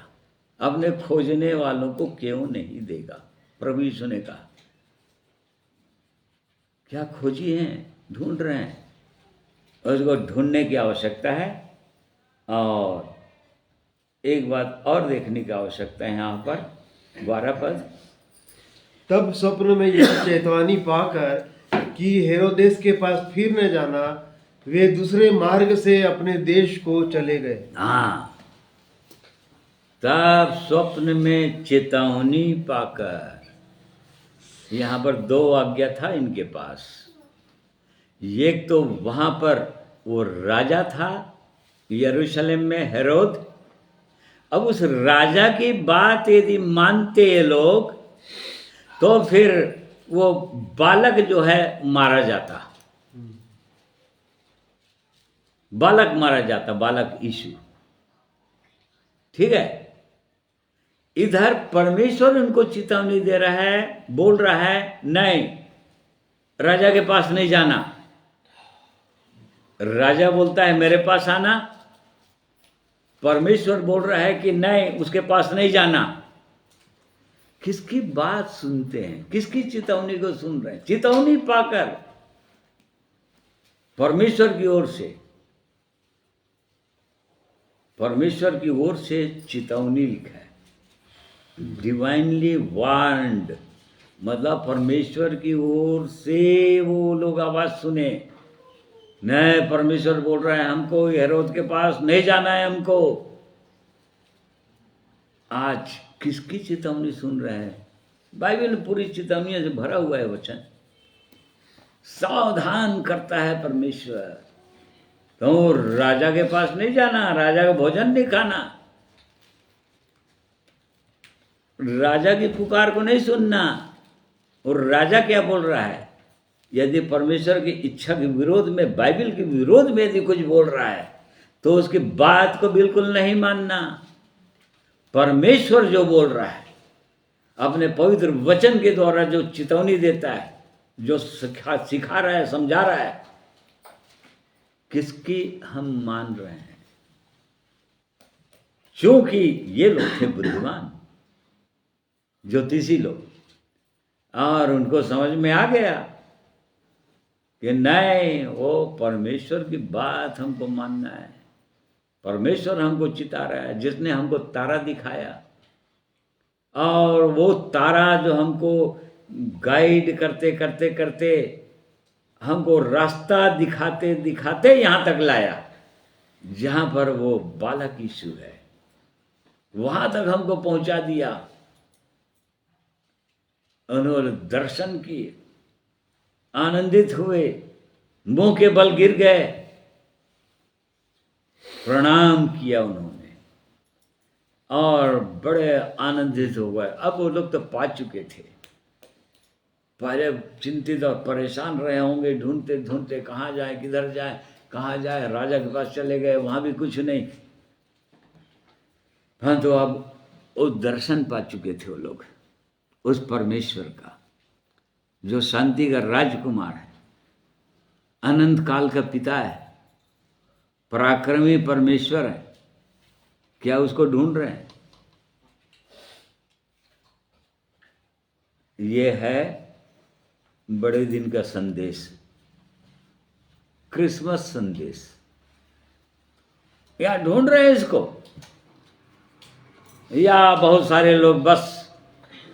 अपने खोजने वालों को क्यों नहीं देगा? प्रभु यीशु ने कहा, क्या खोजी हैं, ढूंढ रहे हैं, उसको ढूंढने की आवश्यकता है। और एक बात और देखने की आवश्यकता है यहाँ पर 12 पद। तब स्वप्न में यह चेतावनी पाकर कि हेरोदेस के पास फिर न जाना, वे दूसरे मार्ग से अपने देश को चले गए। हाँ, तब स्वप्न में चेतावनी पाकर यहाँ पर दो आज्ञा था इनके पास। एक तो वहाँ पर वो राजा था यरूशलेम में, हेरोद। अब उस राजा की बात यदि मानते ये लोग तो फिर वो बालक जो है मारा जाता, बालक मारा जाता, बालक यीशु। ठीक है, इधर परमेश्वर उनको चेतावनी दे रहा है, बोल रहा है नहीं, राजा के पास नहीं जाना। राजा बोलता है मेरे पास आना, परमेश्वर बोल रहा है कि नहीं, उसके पास नहीं जाना। किसकी बात सुनते हैं, किसकी चेतावनी को सुन रहे हैं? चेतावनी पाकर परमेश्वर की ओर से, परमेश्वर की ओर से चेतावनी लिखा है, डिवाइनली वार्न्ड, मतलब परमेश्वर की ओर से वो लोग आवाज सुने। नहीं, परमेश्वर बोल रहा है हमको हेरोद के पास नहीं जाना है हमको। आज किसकी चेतावनी सुन रहे हैं? बाइबल पूरी चेतावनियों से भरा हुआ है वचन। सावधान करता है परमेश्वर, तो राजा के पास नहीं जाना, राजा का भोजन नहीं खाना, राजा की पुकार को नहीं सुनना। और राजा क्या बोल रहा है? यदि परमेश्वर की इच्छा के विरोध में, बाइबल के विरोध में यदि कुछ बोल रहा है तो उसकी बात को बिल्कुल नहीं मानना। परमेश्वर जो बोल रहा है, अपने पवित्र वचन के द्वारा जो चेतावनी देता है, जो सिखा रहा है, समझा रहा है, किसकी हम मान रहे हैं? क्योंकि ये लोग थे बुद्धिमान, ज्योतिषी लोग, और उनको समझ में आ गया कि नहीं, वो परमेश्वर की बात हमको मानना है। परमेश्वर हमको चिता रहा है, जिसने हमको तारा दिखाया, और वो तारा जो हमको गाइड करते करते करते हमको रास्ता दिखाते दिखाते यहाँ तक लाया, जहाँ पर वो बालक यीशु है, वहाँ तक हमको पहुँचा दिया। उन्होंने दर्शन किए, आनंदित हुए, मुंह के बल गिर गए, प्रणाम किया उन्होंने, और बड़े आनंदित हो गए। अब वो लोग तो पा चुके थे, पहले चिंतित और परेशान रहे होंगे, ढूंढते ढूंढते कहाँ जाए, किधर जाए, कहाँ जाए। राजा के पास चले गए, वहाँ भी कुछ नहीं। हाँ, तो अब वो दर्शन पा चुके थे वो लोग उस परमेश्वर का, जो शांति का राजकुमार है, अनंत काल का पिता है, पराक्रमी परमेश्वर है। क्या उसको ढूंढ रहे हैं? ये है बड़े दिन का संदेश, क्रिसमस संदेश। या ढूंढ रहे हैं इसको, या बहुत सारे लोग बस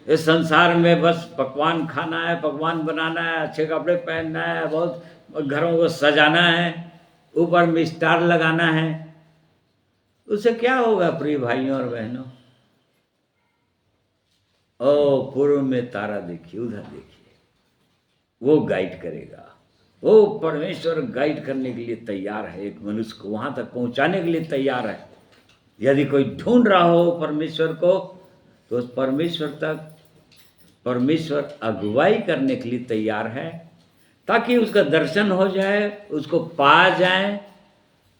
इस संसार में बस पकवान खाना है, पकवान बनाना है, अच्छे कपड़े पहनना है, बहुत घरों को सजाना है, ऊपर में स्टार लगाना है। उससे क्या होगा प्रिय भाइयों और बहनों? ओ, पूर्व में तारा देखिए, उधर देखिए, वो गाइड करेगा। वो परमेश्वर गाइड करने के लिए तैयार है, एक मनुष्य को वहां तक पहुंचाने के लिए तैयार है। यदि कोई ढूंढ रहा हो परमेश्वर को, तो उस परमेश्वर तक परमेश्वर अगुवाई करने के लिए तैयार है, ताकि उसका दर्शन हो जाए, उसको पा जाए,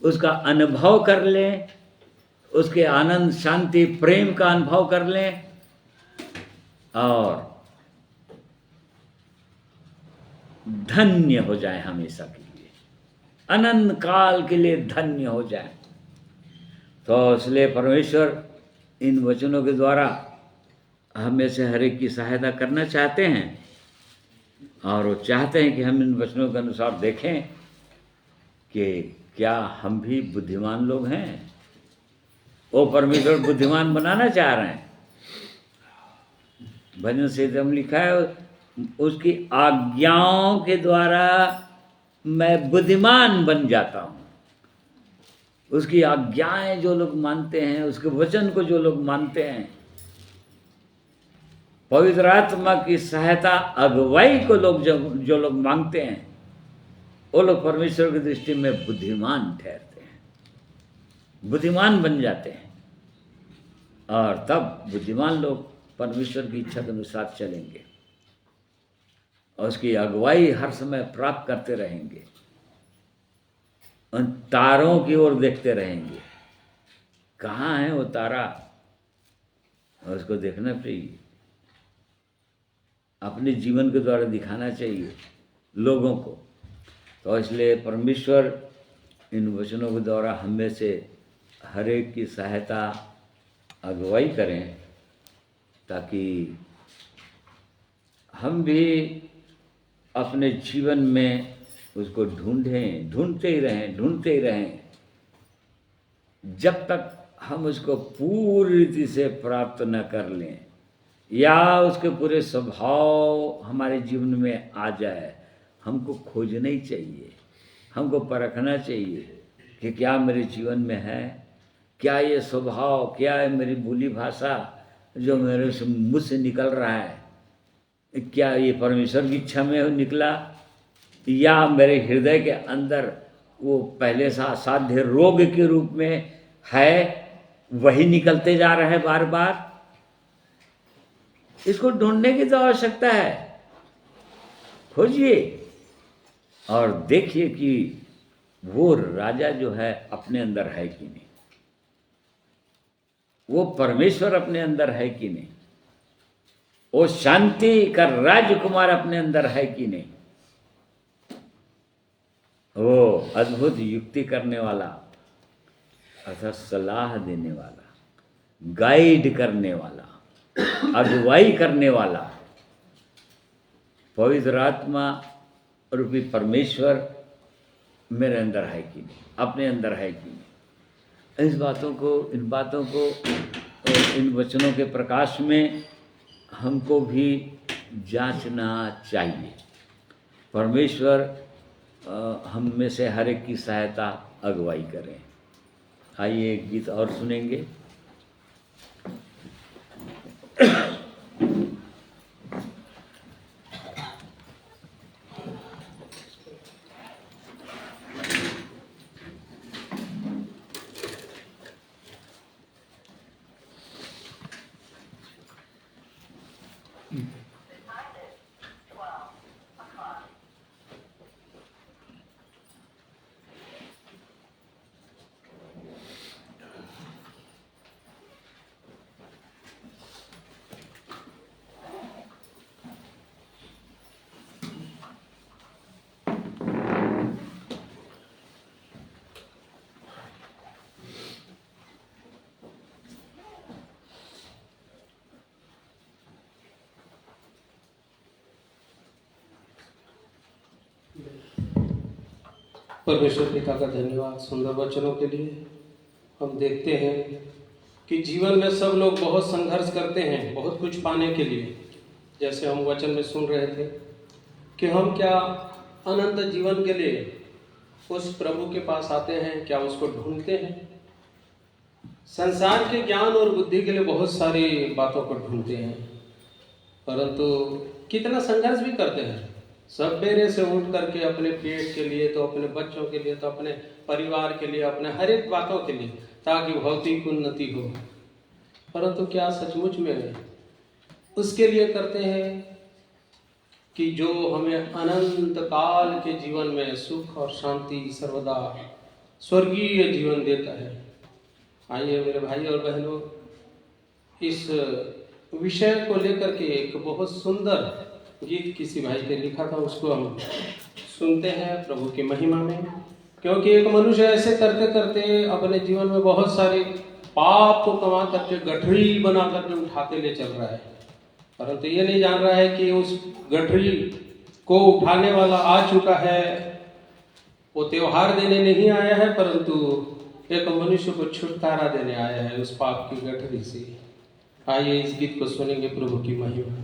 उसका अनुभव कर लें, उसके आनंद, शांति, प्रेम का अनुभव कर लें, और धन्य हो जाए हमेशा के लिए, अनंत काल के लिए धन्य हो जाए। तो इसलिए परमेश्वर इन वचनों के द्वारा हमें से हर एक की सहायता करना चाहते हैं, और वो चाहते हैं कि हम इन वचनों के अनुसार देखें कि क्या हम भी बुद्धिमान लोग हैं। वो परमेश्वर बुद्धिमान बनाना चाह रहे हैं। भजन से एकदम लिखा है, उसकी आज्ञाओं के द्वारा मैं बुद्धिमान बन जाता हूँ। उसकी आज्ञाएं जो लोग मानते हैं, उसके वचन को जो लोग मानते हैं, पवित्र आत्मा की सहायता, अगुवाई को लोग जो लोग मांगते हैं, वो लोग परमेश्वर की दृष्टि में बुद्धिमान ठहरते हैं, बुद्धिमान बन जाते हैं। और तब बुद्धिमान लोग परमेश्वर की इच्छा के अनुसार चलेंगे और उसकी अगुवाई हर समय प्राप्त करते रहेंगे, उन तारों की ओर देखते रहेंगे। कहाँ है वो तारा, और उसको देखना चाहिए, अपने जीवन के द्वारा दिखाना चाहिए लोगों को। तो इसलिए परमेश्वर इन वचनों के द्वारा हम में से हर एक की सहायता, अगुवाई करें, ताकि हम भी अपने जीवन में उसको ढूंढते ही रहें जब तक हम उसको पूरी रीति से प्राप्त न कर लें या उसके पूरे स्वभाव हमारे जीवन में आ जाए। हमको खोजना ही चाहिए, हमको परखना चाहिए कि क्या मेरे जीवन में है, क्या ये स्वभाव, क्या है मेरी बोली भाषा जो मेरे से मुझ से निकल रहा है, क्या ये परमेश्वर की इच्छा में निकला या मेरे हृदय के अंदर वो पहले सा साध्य रोग के रूप में है, वही निकलते जा रहा है बार बार। इसको ढूंढने की तो आवश्यकता है। खोजिए और देखिए कि वो राजा जो है अपने अंदर है कि नहीं, वो परमेश्वर अपने अंदर है कि नहीं, वो शांति का राजकुमार अपने अंदर है कि नहीं, वो अद्भुत युक्ति करने वाला अर्थात सलाह देने वाला, गाइड करने वाला, अगुवाई करने वाला पवित्र आत्मा रूपी परमेश्वर मेरे अंदर है कि नहीं, अपने अंदर है कि नहीं। इन बातों को इन वचनों के प्रकाश में हमको भी जांचना चाहिए। परमेश्वर हम में से हर एक की सहायता, अगुवाई करें। आइए एक गीत और सुनेंगे। परमेश्वर पिता का धन्यवाद सुंदर वचनों के लिए। हम देखते हैं कि जीवन में सब लोग बहुत संघर्ष करते हैं बहुत कुछ पाने के लिए। जैसे हम वचन में सुन रहे थे कि हम क्या अनंत जीवन के लिए उस प्रभु के पास आते हैं, क्या उसको ढूंढते हैं। संसार के ज्ञान और बुद्धि के लिए बहुत सारी बातों को ढूंढते हैं, परंतु कितना संघर्ष भी करते हैं। सवेरे से उठ करके अपने पेट के लिए, तो अपने बच्चों के लिए, तो अपने परिवार के लिए, अपने हर एक बातों के लिए, ताकि भौतिक उन्नति हो। परंतु क्या सचमुच में उसके लिए करते हैं कि जो हमें अनंत काल के जीवन में सुख और शांति, सर्वदा स्वर्गीय जीवन देता है। आइए मेरे भाई और बहनों, इस विषय को लेकर के एक बहुत सुंदर गीत किसी भाई ने लिखा था, उसको हम सुनते हैं प्रभु की महिमा में। क्योंकि एक मनुष्य ऐसे करते करते अपने जीवन में बहुत सारे पाप को कमा करके गठरी बना करके उठाते ले चल रहा है, परंतु ये नहीं जान रहा है कि उस गठरी को उठाने वाला आ चुका है। वो त्योहार देने नहीं आया है, परंतु एक मनुष्य को छुटकारा देने आया है उस पाप की गठरी से। आइए इस गीत को सुनेंगे प्रभु की महिमा।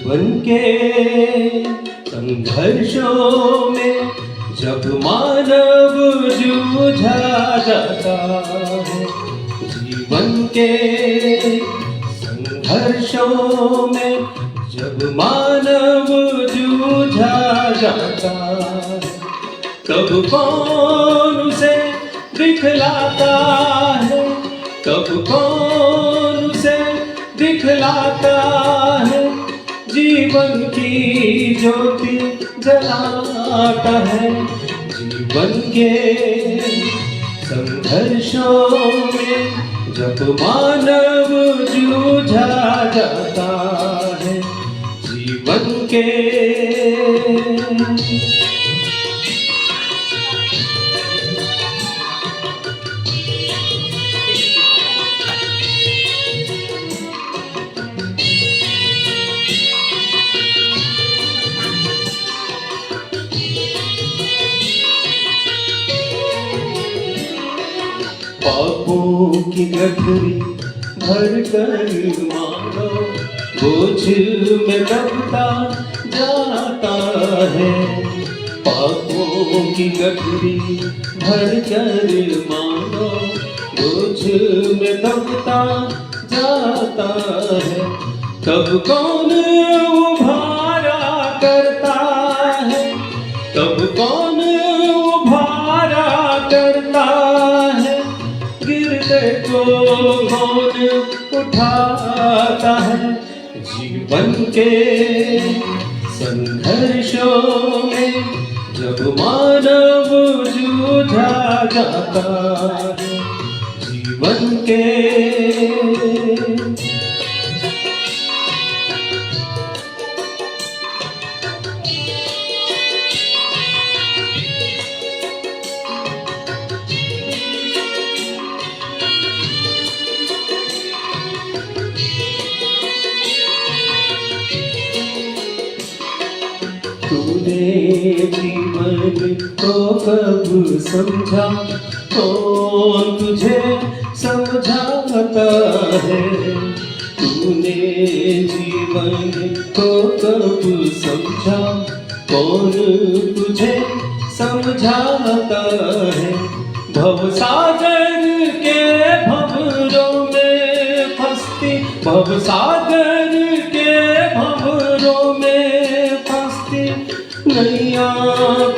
जीवन के संघर्षों में जब मानव जूझा जाता है, जीवन के संघर्षों में जब मानव जूझा जाता है, तब कौन उसे दिखलाता है, तब कौन उसे दिखलाता है, जीवन की ज्योति जलाता है। जीवन के संघर्षों में जब मानव जूझा जाता है, जीवन के पापों की गठरी भर कर मानो बोझ में दबता जाता है। पापों की गठरी भर कर मानो बोझ में दबता जाता है, तब कौन उभारा करता है, तब कौन उभारा करता है, गिरते को कौन उठाता है। जीवन के संघर्षों में जब मानव जूझा जाता है, जीवन के तूने जीवन को कब समझा, कौन तुझे समझाता है। तूने जीवन को कब समझा, कौन तुझे समझाता है। भवसागर के भंवरों में फंसती, भवसागर के भंवरों में फंसती नैया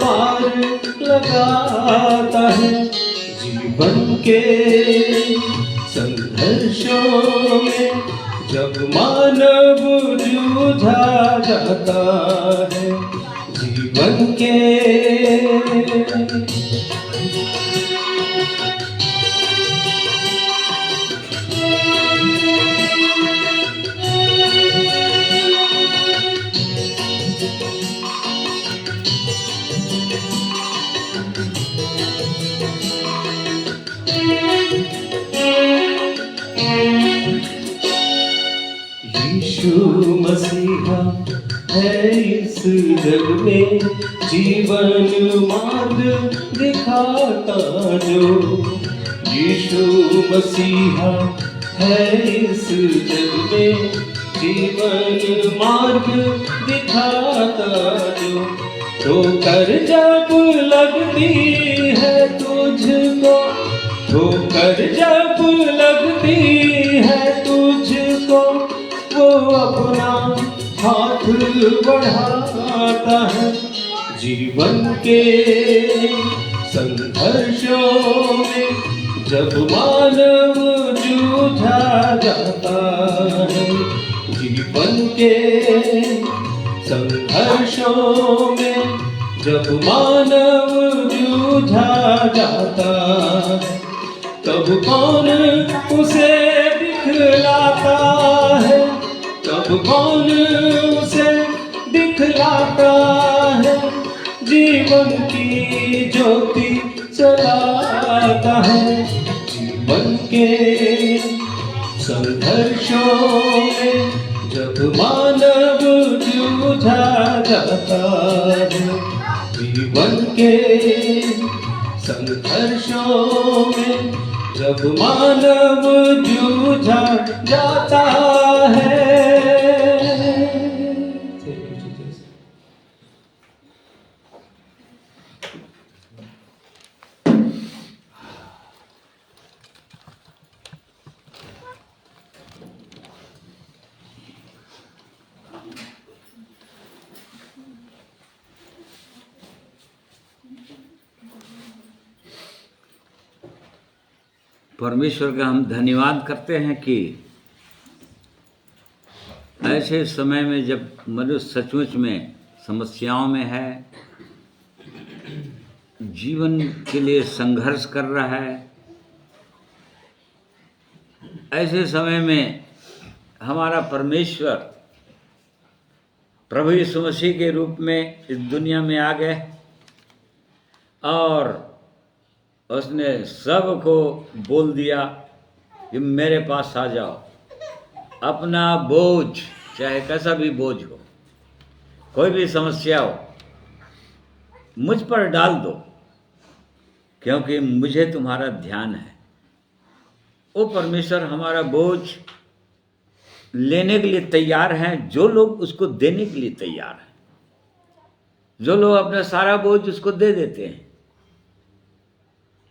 पार लगाता है। जीवन के संघर्षों में जब मानव जूझा जाता है, जीवन के यीशु मसीहा है इस जग में जीवन मार्ग दिखाता जो। यीशु मसीहा है इस जग में जीवन मार्ग दिखाता जो। ठोकर जब लगती है तुझको, ठोकर जब लगती है तुझको, वो अपना हाथ बढ़ाता है। जीवन के संघर्षों में जब मानव जूझा जाता है, जीवन के संघर्षों में जब मानव जूझा जाता है, तब कौन उसे दिखलाता है, तब कौन उसे दिखलाता है। जीवन की ज्योति चलाता है। जीवन के संघर्षों में जब मानव जूझा जाता है, जीवन के संघर्षों में जब मानव जूझा जाता है। परमेश्वर का हम धन्यवाद करते हैं कि ऐसे समय में जब मनुष्य सचमुच में समस्याओं में है, जीवन के लिए संघर्ष कर रहा है, ऐसे समय में हमारा परमेश्वर प्रभु यीशु मसीह के रूप में इस दुनिया में आ गए और उसने सबको बोल दिया कि मेरे पास आ जाओ, अपना बोझ, चाहे कैसा भी बोझ हो, कोई भी समस्या हो, मुझ पर डाल दो, क्योंकि मुझे तुम्हारा ध्यान है। वो परमेश्वर हमारा बोझ लेने के लिए तैयार हैं, जो लोग उसको देने के लिए तैयार हैं, जो लोग अपना सारा बोझ उसको दे देते हैं,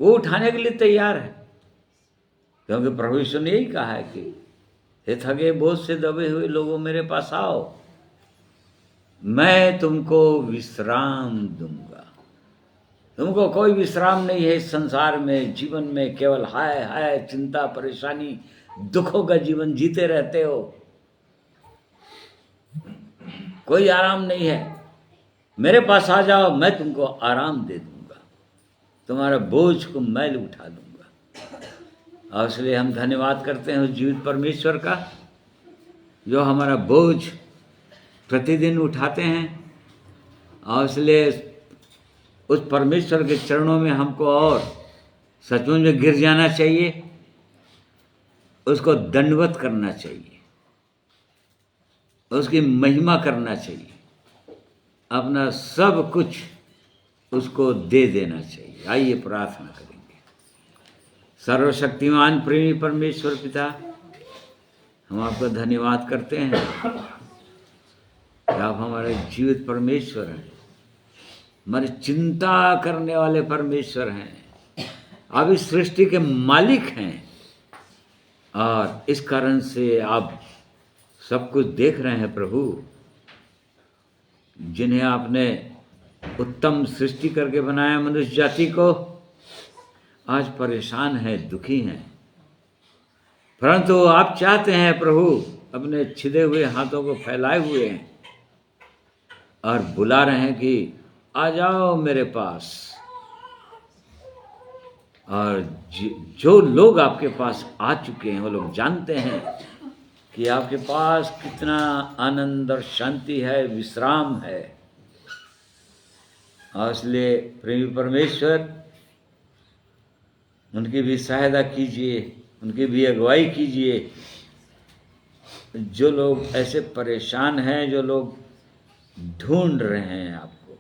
वो उठाने के लिए तैयार है। क्योंकि प्रभु यीशु ने यही कहा है कि हे थके बोझ से दबे हुए लोगों मेरे पास आओ, मैं तुमको विश्राम दूंगा। तुमको कोई विश्राम नहीं है इस संसार में, जीवन में केवल हाय हाय चिंता परेशानी दुखों का जीवन जीते रहते हो, कोई आराम नहीं है। मेरे पास आ जाओ, मैं तुमको आराम दे दूंगा, तुम्हारा बोझ को मैं उठा दूंगा। और इसलिए हम धन्यवाद करते हैं उस जीवित परमेश्वर का, जो हमारा बोझ प्रतिदिन उठाते हैं। और इसलिए उस परमेश्वर के चरणों में हमको और सचमुच में गिर जाना चाहिए, उसको दंडवत करना चाहिए, उसकी महिमा करना चाहिए, अपना सब कुछ उसको दे देना चाहिए। आइए प्रार्थना करेंगे। सर्वशक्तिमान प्रेमी परमेश्वर पिता, हम आपका धन्यवाद करते हैं कि आप हमारे जीवित परमेश्वर हैं, हमारी चिंता करने वाले परमेश्वर हैं, आप इस सृष्टि के मालिक हैं और इस कारण से आप सब कुछ देख रहे हैं। प्रभु, जिन्हें आपने उत्तम सृष्टि करके बनाया मनुष्य जाति को, आज परेशान है, दुखी हैं, परंतु आप चाहते हैं प्रभु, अपने छिदे हुए हाथों को फैलाए हुए हैं और बुला रहे हैं कि आ जाओ मेरे पास। और जो लोग आपके पास आ चुके हैं वो लोग जानते हैं कि आपके पास कितना आनंद और शांति है, विश्राम है। और इसलिए प्रेमी परमेश्वर, उनकी भी सहायता कीजिए, उनकी भी अगुवाई कीजिए। जो लोग ऐसे परेशान हैं, जो लोग ढूंढ रहे हैं आपको,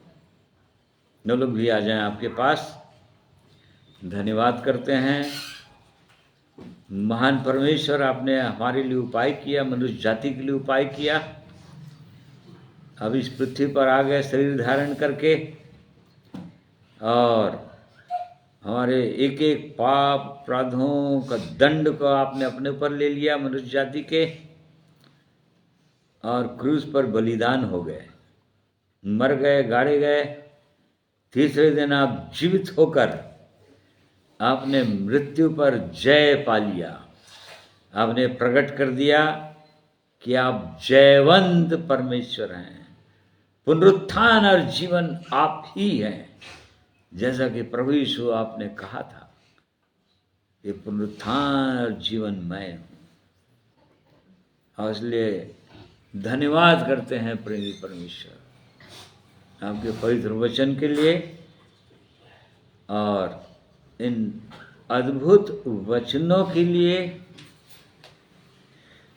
वो लोग भी आ जाएं आपके पास। धन्यवाद करते हैं महान परमेश्वर, आपने हमारे लिए उपाय किया, मनुष्य जाति के लिए उपाय किया। अब इस पृथ्वी पर आ गए शरीर धारण करके और हमारे एक एक पाप अपराधों का दंड को आपने अपने ऊपर ले लिया मनुष्य जाति के, और क्रूस पर बलिदान हो गए, मर गए, गाड़े गए। तीसरे दिन आप जीवित होकर आपने मृत्यु पर जय पा लिया। आपने प्रकट कर दिया कि आप जयवंत परमेश्वर हैं, पुनरुत्थान और जीवन आप ही हैं। जैसा कि प्रभु यीशु आपने कहा था कि पुनरुत्थान और जीवन मैं हूँ। और इसलिए धन्यवाद करते हैं प्रेमी परमेश्वर आपके पवित्र वचन के लिए और इन अद्भुत वचनों के लिए,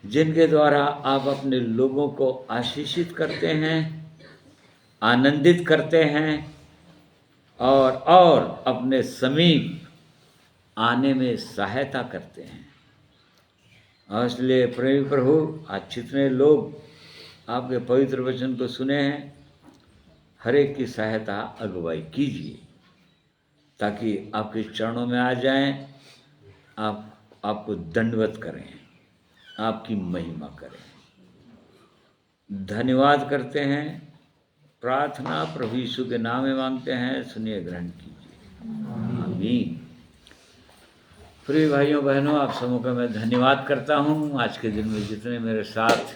जिनके द्वारा आप अपने लोगों को आशीषित करते हैं, आनंदित करते हैं और अपने समीप आने में सहायता करते हैं। और इसलिए प्रेमी प्रभु, आज जितने लोग आपके पवित्र वचन को सुने हैं, हर एक की सहायता अगुवाई कीजिए, ताकि आपके चरणों में आ जाएं, आपको दंडवत करें, आपकी महिमा करें। धन्यवाद करते हैं। प्रार्थना प्रभु यीशु के नाम में मांगते हैं, सुनिए, ग्रहण कीजिए। आमीन। प्रिय भाइयों बहनों, आप सबों का मैं धन्यवाद करता हूँ। आज के दिन में जितने मेरे साथ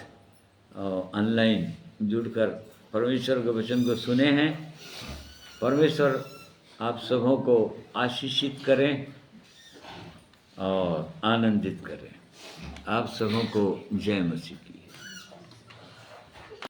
ऑनलाइन जुड़कर परमेश्वर के वचन को सुने हैं, परमेश्वर आप सबों को आशीषित करें और आनंदित करें। आप सबों को जय मसीह की।